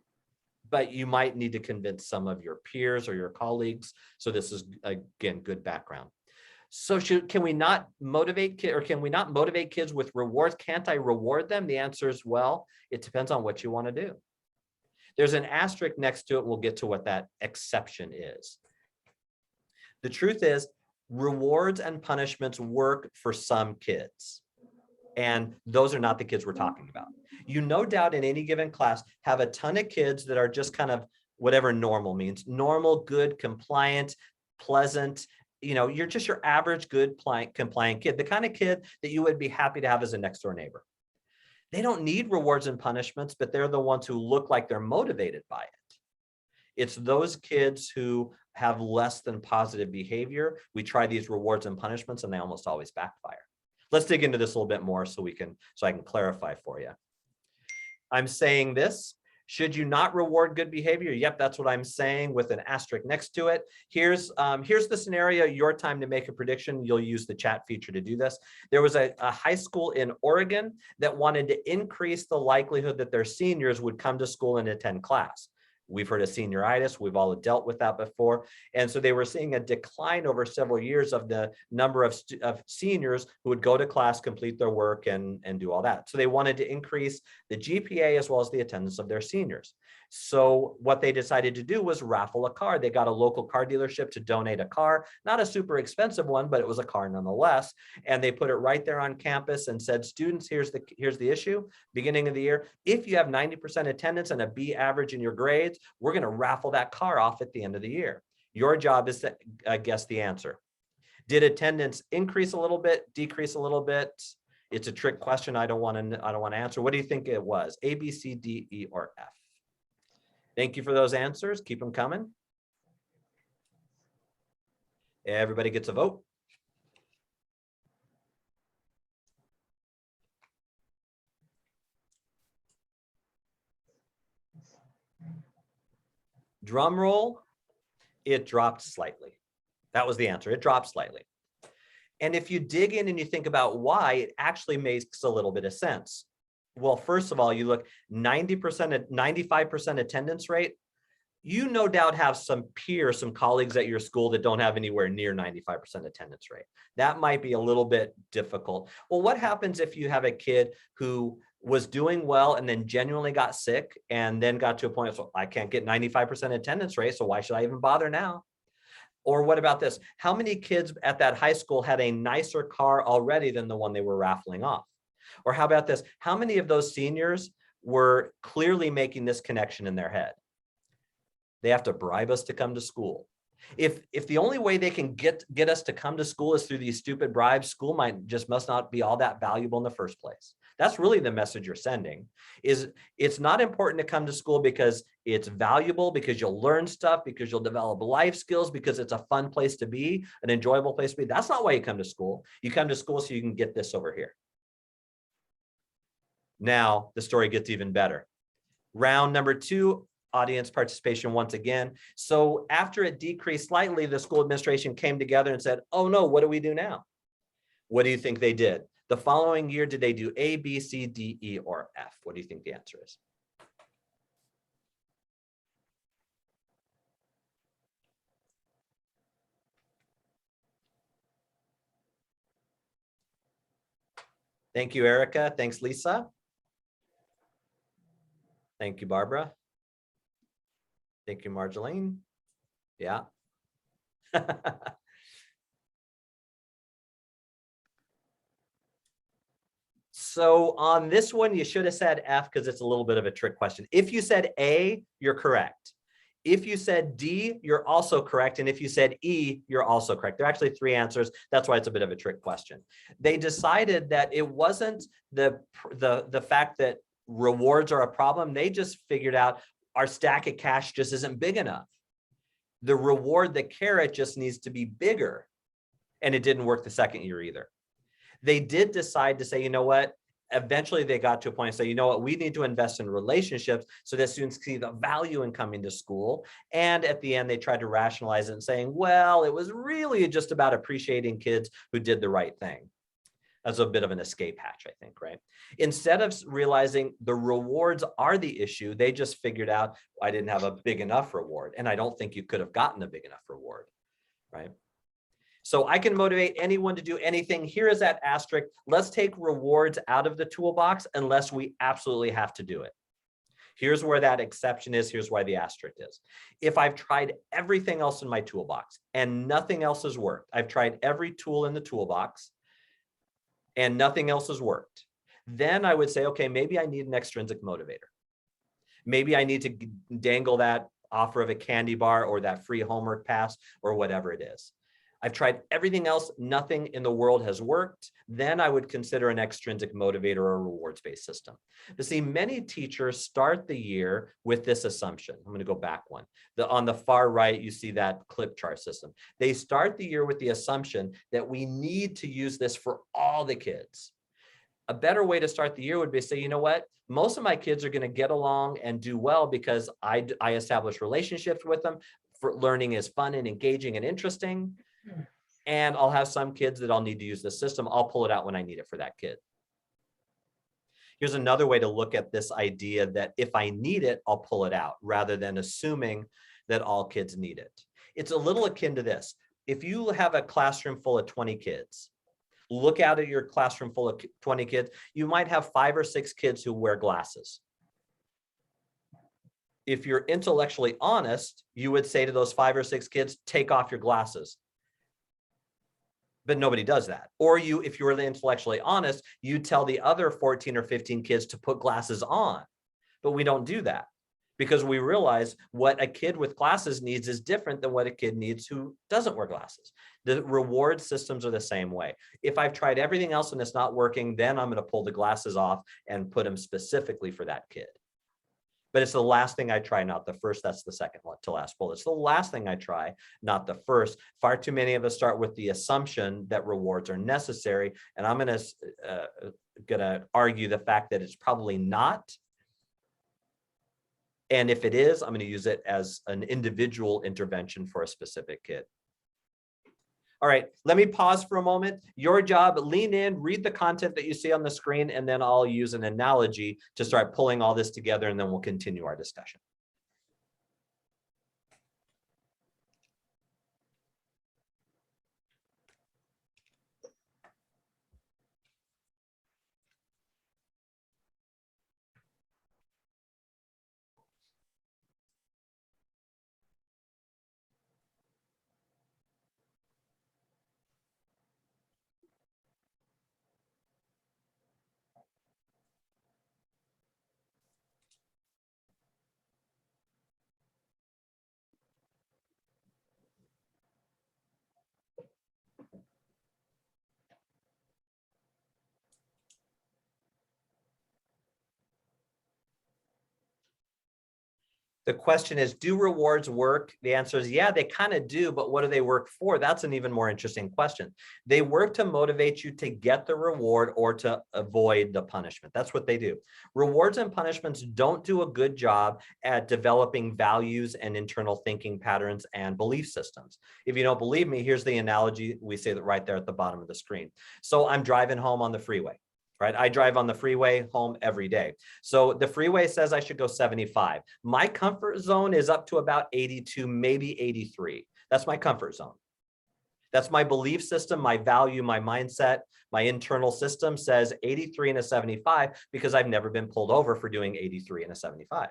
but you might need to convince some of your peers or your colleagues. So this is, again, good background. So can we not motivate kids with rewards? Can't I reward them? The answer is, well, it depends on what you want to do. There's an asterisk next to it. We'll get to what that exception is. The truth is, rewards and punishments work for some kids. And those are not the kids we're talking about. You no doubt in any given class have a ton of kids that are just kind of whatever normal means. Normal, good, compliant, pleasant. You're just your average, good, compliant kid, the kind of kid that you would be happy to have as a next door neighbor. They don't need rewards and punishments, but they're the ones who look like they're motivated by it. It's those kids who have less than positive behavior. We try these rewards and punishments and they almost always backfire. Let's dig into this a little bit more so I can clarify for you. I'm saying this. Should you not reward good behavior? Yep, that's what I'm saying with an asterisk next to it. Here's the scenario, your time to make a prediction. You'll use the chat feature to do this. There was a high school in Oregon that wanted to increase the likelihood that their seniors would come to school and attend class. We've heard of senioritis. We've all dealt with that before. And so they were seeing a decline over several years of the number of seniors who would go to class, complete their work, and do all that. So they wanted to increase the GPA as well as the attendance of their seniors. So what they decided to do was raffle a car. They got a local car dealership to donate a car, not a super expensive one, but it was a car nonetheless. And they put it right there on campus and said, students, here's the issue. Beginning of the year, if you have 90% attendance and a B average in your grades, we're going to raffle that car off at the end of the year. Your job is to guess the answer. Did attendance increase a little bit, decrease a little bit? It's a trick question. I don't want to answer. What do you think it was? A, B, C, D, E, or F? Thank you for those answers. Keep them coming. Everybody gets a vote. Drum roll, it dropped slightly. That was the answer. It dropped slightly. And if you dig in and you think about why, it actually makes a little bit of sense. Well, first of all, you look 90%, 95% attendance rate. You no doubt have some peers, some colleagues at your school that don't have anywhere near 95% attendance rate. That might be a little bit difficult. Well, what happens if you have a kid who was doing well and then genuinely got sick and then got to a point, so I can't get 95% attendance rate, so why should I even bother now? Or what about this? How many kids at that high school had a nicer car already than the one they were raffling off? Or how about this? How many of those seniors were clearly making this connection in their head? They have to bribe us to come to school. If the only way they can get us to come to school is through these stupid bribes, school must not be all that valuable in the first place. That's really the message you're sending, is it's not important to come to school because it's valuable, because you'll learn stuff, because you'll develop life skills, because it's a fun place to be, an enjoyable place to be. That's not why you come to school. You come to school so you can get this over here. Now the story gets even better. Round number 2, audience participation once again. So after it decreased slightly, the school administration came together and said, oh no, what do we do now? What do you think they did? The following year, did they do A, B, C, D, E, or F? What do you think the answer is? Thank you, Erica. Thanks, Lisa. Thank you, Barbara. Thank you, Marjolaine. Yeah. So on this one, you should have said F because it's a little bit of a trick question. If you said A, you're correct. If you said D, you're also correct. And if you said E, you're also correct. There are actually 3 answers. That's why it's a bit of a trick question. They decided that it wasn't the fact that rewards are a problem. They just figured out our stack of cash just isn't big enough. The reward, the carrot, just needs to be bigger. And it didn't work the second year either. They did decide to say, you know what? Eventually they got to a point and say, you know what, we need to invest in relationships so that students see the value in coming to school. And at the end, they tried to rationalize it and saying, well, it was really just about appreciating kids who did the right thing. That's a bit of an escape hatch, I think, right? Instead of realizing the rewards are the issue, they just figured out, I didn't have a big enough reward. And I don't think you could have gotten a big enough reward, right? So I can motivate anyone to do anything. Here is that asterisk. Let's take rewards out of the toolbox unless we absolutely have to do it. Here's where that exception is. Here's why the asterisk is. If I've tried everything else in my toolbox and nothing else has worked, I've tried every tool in the toolbox and nothing else has worked, then I would say, okay, maybe I need an extrinsic motivator. Maybe I need to dangle that offer of a candy bar or that free homework pass or whatever it is. I've tried everything else, nothing in the world has worked. Then I would consider an extrinsic motivator or a rewards-based system. But see, many teachers start the year with this assumption. I'm going to go back one. On the far right, you see that clip chart system. They start the year with the assumption that we need to use this for all the kids. A better way to start the year would be to say, you know what? Most of my kids are going to get along and do well because I establish relationships with them. For learning is fun and engaging and interesting. And I'll have some kids that I'll need to use the system. I'll pull it out when I need it for that kid. Here's another way to look at this idea that if I need it, I'll pull it out rather than assuming that all kids need it. It's a little akin to this. If you have a classroom full of 20 kids, look out at your classroom full of 20 kids, you might have 5 or 6 kids who wear glasses. If you're intellectually honest, you would say to those 5 or 6 kids, take off your glasses. But nobody does that. Or if you're really intellectually honest, you tell the other 14 or 15 kids to put glasses on. But we don't do that because we realize what a kid with glasses needs is different than what a kid needs who doesn't wear glasses. The reward systems are the same way. If I've tried everything else and it's not working, then I'm going to pull the glasses off and put them specifically for that kid. But it's the last thing I try, not the first. That's the second one to last bullet. It's the last thing I try, not the first. Far too many of us start with the assumption that rewards are necessary. And I'm gonna argue the fact that it's probably not. And if it is, I'm going to use it as an individual intervention for a specific kid. All right, let me pause for a moment. Your job, lean in, read the content that you see on the screen, and then I'll use an analogy to start pulling all this together, and then we'll continue our discussion. The question is, do rewards work? The answer is, yeah, they kind of do, but what do they work for? That's an even more interesting question. They work to motivate you to get the reward or to avoid the punishment. That's what they do. Rewards and punishments don't do a good job at developing values and internal thinking patterns and belief systems. If you don't believe me, here's the analogy. We say that right there at the bottom of the screen. So I'm driving home on the freeway. Right? I drive on the freeway home every day. So the freeway says I should go 75. My comfort zone is up to about 82, maybe 83. That's my comfort zone. That's my belief system, my value, my mindset, my internal system says 83 and a 75 because I've never been pulled over for doing 83 and a 75.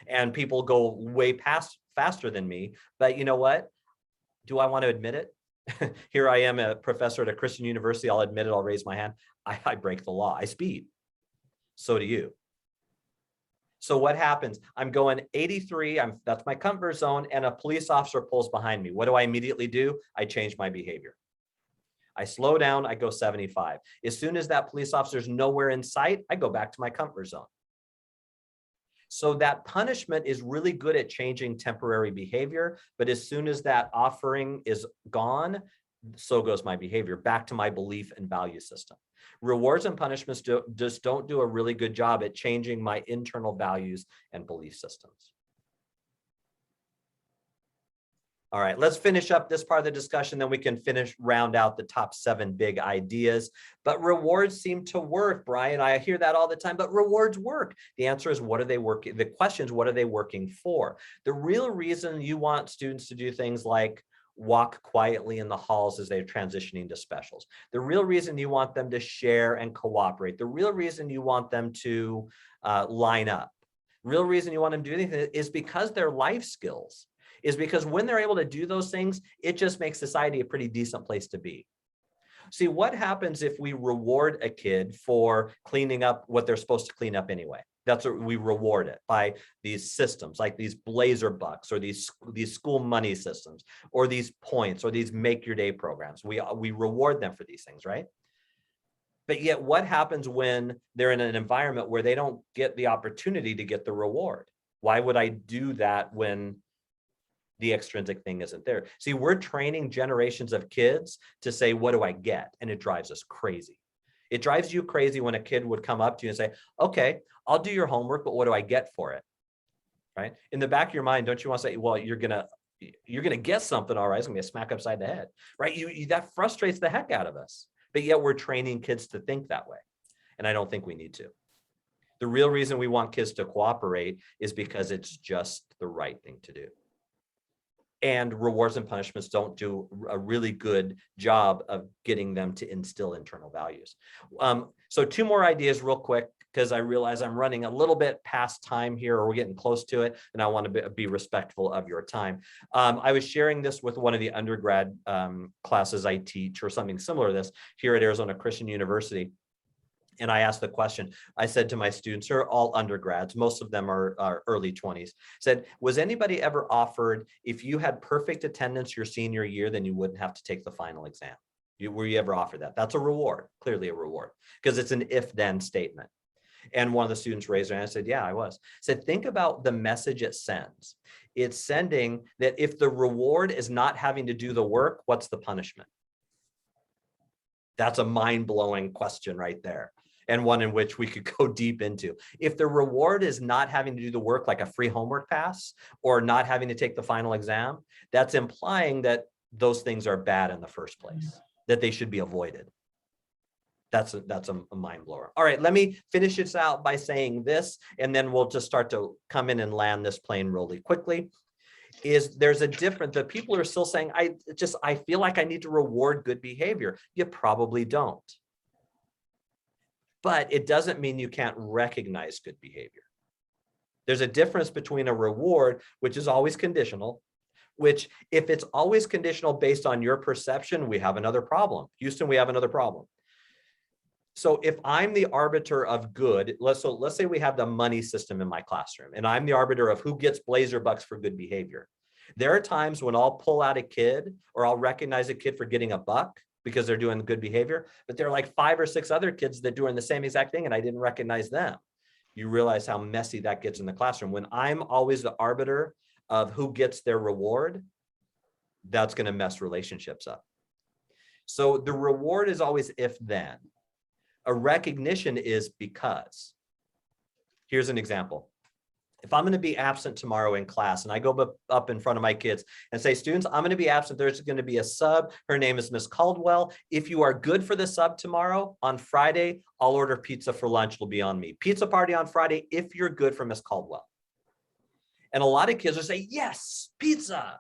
And people go way past faster than me. But you know what? Do I want to admit it? Here I am, a professor at a Christian university. I'll admit it. I'll raise my hand. I break the law. I speed. So do you. So what happens? I'm going 83. That's my comfort zone. And a police officer pulls behind me. What do I immediately do? I change my behavior. I slow down. I go 75. As soon as that police officer's nowhere in sight, I go back to my comfort zone. So that punishment is really good at changing temporary behavior. But as soon as that offering is gone, so goes my behavior back to my belief and value system. Rewards and punishments just don't do a really good job at changing my internal values and belief systems. All right, let's finish up this part of the discussion, then we can round out the top 7 big ideas. But rewards seem to work, Brian. I hear that all the time, but rewards work. The answer is, what are they working? The question is, what are they working for? The real reason you want students to do things like walk quietly in the halls as they're transitioning to specials. The real reason you want them to share and cooperate. The real reason you want them to line up. Real reason you want them to do anything is because they're life skills. Is because when they're able to do those things, it just makes society a pretty decent place to be. See, what happens if we reward a kid for cleaning up what they're supposed to clean up anyway? That's what we reward it by these systems, like these Blazer bucks or these school money systems or these points or these make your day programs. We reward them for these things, right? But yet what happens when they're in an environment where they don't get the opportunity to get the reward? Why would I do that when the extrinsic thing isn't there? See, we're training generations of kids to say, what do I get? And it drives us crazy. It drives you crazy when a kid would come up to you and say, okay, I'll do your homework, but what do I get for it? Right? In the back of your mind, don't you want to say, well, you're gonna get something, all right, it's gonna be a smack upside the head, right? That frustrates the heck out of us. But yet we're training kids to think that way. And I don't think we need to. The real reason we want kids to cooperate is because it's just the right thing to do. And rewards and punishments don't do a really good job of getting them to instill internal values. So 2 more ideas real quick, because I realize I'm running a little bit past time here, or we're getting close to it, and I want to be respectful of your time. I was sharing this with one of the undergrad classes I teach, or something similar to this, here at Arizona Christian University. And I asked the question, I said to my students, who are all undergrads, most of them are early 20s, said, was anybody ever offered, if you had perfect attendance your senior year, then you wouldn't have to take the final exam? Were you ever offered that? That's a reward, clearly a reward, because it's an if-then statement. And one of the students raised their hand and said, yeah, I was. Said, think about the message it sends. It's sending that if the reward is not having to do the work, what's the punishment? That's a mind-blowing question right there, and one in which we could go deep into. If the reward is not having to do the work, like a free homework pass or not having to take the final exam, that's implying that those things are bad in the first place, that they should be avoided. That's a mind blower. All right, let me finish this out by saying this, and then we'll just start to come in and land this plane really quickly. There's a difference. The people are still saying, I feel like I need to reward good behavior. You probably don't. But it doesn't mean you can't recognize good behavior. There's a difference between a reward, which is always conditional, which if it's always conditional based on your perception, we have another problem. Houston, we have another problem. So if I'm the arbiter of good, let's say we have the money system in my classroom, and I'm the arbiter of who gets Blazer bucks for good behavior. There are times when I'll pull out a kid, or I'll recognize a kid for getting a buck because they're doing good behavior, but there are like 5 or 6 other kids that are doing the same exact thing, and I didn't recognize them. You realize how messy that gets in the classroom. When I'm always the arbiter of who gets their reward, that's going to mess relationships up. So the reward is always if then. A recognition is because. Here's an example. If I'm going to be absent tomorrow in class and I go up in front of my kids and say, students, I'm going to be absent. There's going to be a sub. Her name is Miss Caldwell. If you are good for the sub tomorrow, on Friday, I'll order pizza for lunch. It'll be on me. Pizza party on Friday if you're good for Miss Caldwell. And a lot of kids will say, yes, pizza.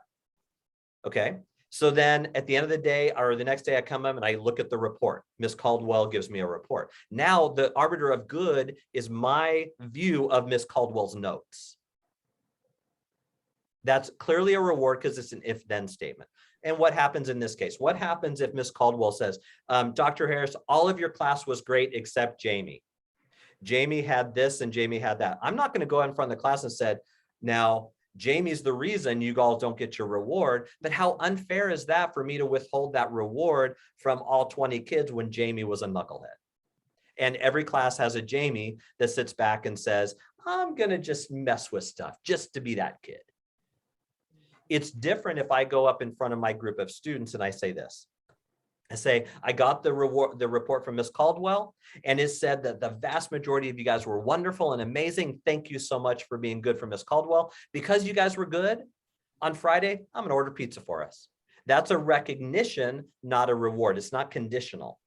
Okay. So then at the end of the day or the next day I come up and I look at the report. Miss Caldwell gives me a report. Now the arbiter of good is my view of Miss Caldwell's notes. That's clearly a reward because it's an if-then statement. And what happens in this case? What happens if Miss Caldwell says, Dr. Harris, all of your class was great except Jamie. Jamie had this and Jamie had that. I'm not going to go out in front of the class and said, now, Jamie's the reason you all don't get your reward, but how unfair is that for me to withhold that reward from all 20 kids when Jamie was a knucklehead? And every class has a Jamie that sits back and says, I'm going to just mess with stuff just to be that kid. It's different if I go up in front of my group of students and I say this. I say, I got the report from Miss Caldwell, and it said that the vast majority of you guys were wonderful and amazing. Thank you so much for being good for Miss Caldwell. Because you guys were good on Friday, I'm going to order pizza for us. That's a recognition, not a reward. It's not conditional.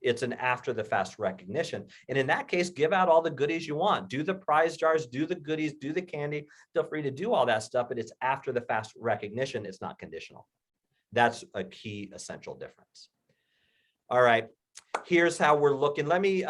It's an after the fact recognition. And in that case, give out all the goodies you want. Do the prize jars, do the goodies, do the candy. Feel free to do all that stuff, but it's after the fact recognition. It's not conditional. That's a key essential difference. All right, here's how we're looking. Let me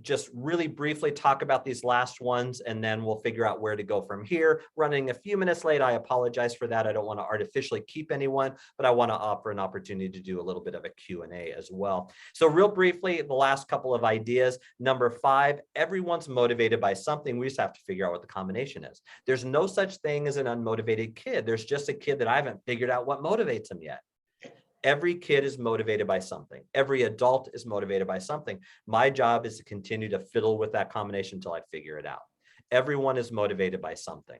just really briefly talk about these last ones, and then we'll figure out where to go from here. Running a few minutes late, I apologize for that. I don't want to artificially keep anyone, but I want to offer an opportunity to do a little bit of a Q&A as well. So real briefly, the last couple of ideas. Number 5, everyone's motivated by something. We just have to figure out what the combination is. There's no such thing as an unmotivated kid. There's just a kid that I haven't figured out what motivates him yet. Every kid is motivated by something. Every adult is motivated by something. My job is to continue to fiddle with that combination until I figure it out. Everyone is motivated by something.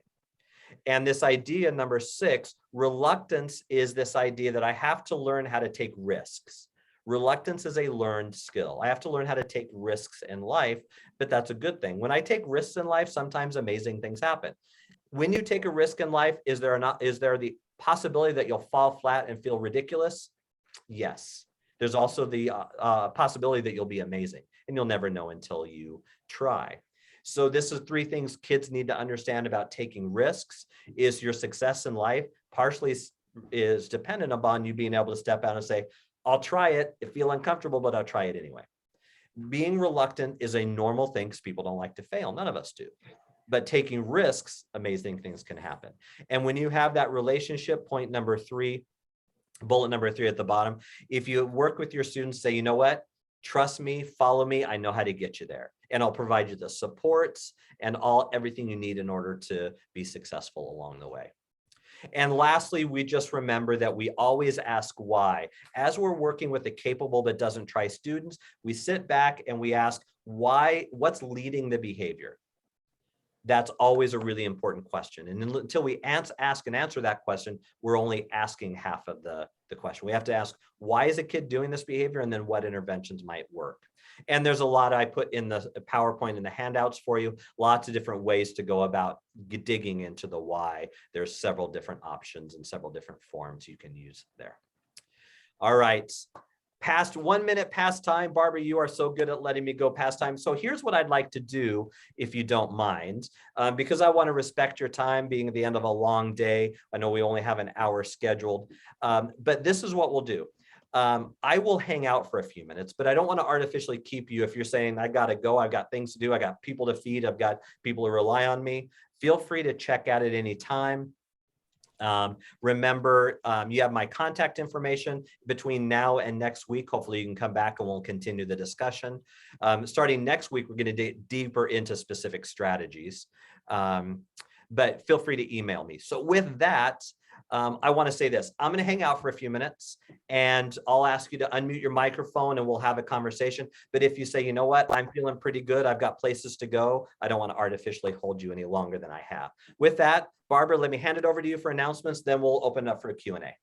And this idea, number 6, reluctance is this idea that I have to learn how to take risks. Reluctance is a learned skill. I have to learn how to take risks in life, but that's a good thing. When I take risks in life, sometimes amazing things happen. When you take a risk in life, is there the possibility that you'll fall flat and feel ridiculous? Yes. There's also the possibility that you'll be amazing, and you'll never know until you try. So this is 3 things kids need to understand about taking risks. Is your success in life partially is dependent upon you being able to step out and say, I'll try it. It feel uncomfortable, but I'll try it anyway. Being reluctant is a normal thing because people don't like to fail. None of us do. But taking risks, amazing things can happen. And when you have that relationship, point number 3, bullet number 3 at the bottom, if you work with your students, say, you know what, trust me, follow me, I know how to get you there. And I'll provide you the supports and everything you need in order to be successful along the way. And lastly, we just remember that we always ask why. As we're working with a capable but doesn't try students, we sit back and we ask why, what's leading the behavior? That's always a really important question. And until we ask and answer that question, we're only asking half of the question. We have to ask, why is a kid doing this behavior? And then what interventions might work? And there's a lot I put in the PowerPoint and the handouts for you, lots of different ways to go about digging into the why. There's several different options and several different forms you can use there. All right. Past 1 minute past time. Barbara, you are so good at letting me go past time. So here's what I'd like to do, if you don't mind, because I want to respect your time being at the end of a long day. I know we only have an hour scheduled, but this is what we'll do. I will hang out for a few minutes, but I don't want to artificially keep you. If you're saying, I got to go, I've got things to do, I got people to feed, I've got people who rely on me, feel free to check out at any time. Remember, you have my contact information between now and next week. Hopefully you can come back and we'll continue the discussion. Starting next week, we're going to dig deeper into specific strategies, but feel free to email me. So with that, I want to say this. I'm going to hang out for a few minutes and I'll ask you to unmute your microphone and we'll have a conversation. But if you say, you know what, I'm feeling pretty good, I've got places to go, I don't want to artificially hold you any longer than I have. With that, Barbara, let me hand it over to you for announcements, then we'll open up for a Q&A.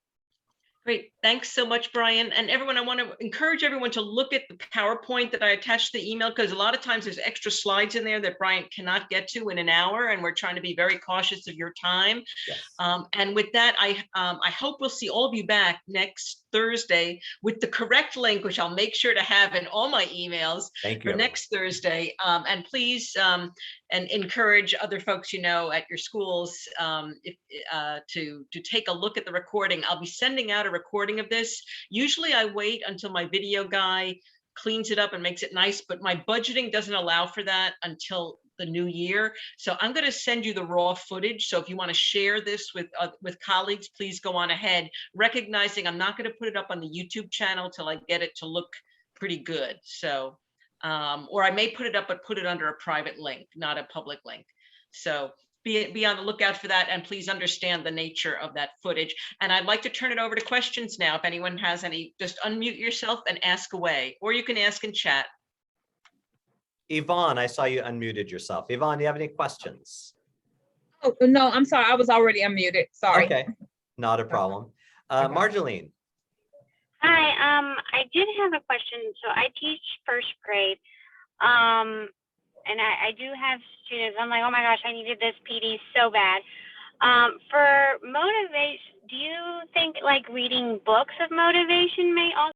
Great. Thanks so much, Brian. And everyone, I want to encourage everyone to look at the PowerPoint that I attached to the email, because a lot of times there's extra slides in there that Brian cannot get to in an hour, and we're trying to be very cautious of your time. Yes. And with that, I hope we'll see all of you back next Thursday with the correct link, which I'll make sure to have in all my emails Thank for you. next Thursday. And please, and encourage other folks, you know, at your schools to take a look at the recording. I'll be sending out a recording of this. Usually I wait until my video guy cleans it up and makes it nice, but my budgeting doesn't allow for that until the new year. So I'm going to send you the raw footage. So if you want to share this with colleagues, please go on ahead, recognizing I'm not going to put it up on the YouTube channel till I get it to look pretty good. So or I may put it up, but put it under a private link, not a public link. So be on the lookout for that, and please understand the nature of that footage. And I'd like to turn it over to questions now. If anyone has any, just unmute yourself and ask away, or you can ask in chat. Yvonne, I saw you unmuted yourself. Yvonne, do you have any questions? Oh, no, I'm sorry. I was already unmuted. Sorry. Okay, not a problem. Okay. Marjolaine. Hi, I did have a question. So I teach first grade, and I do have students. I'm like, oh my gosh, I needed this PD so bad. For motivation, do you think like reading books of motivation may also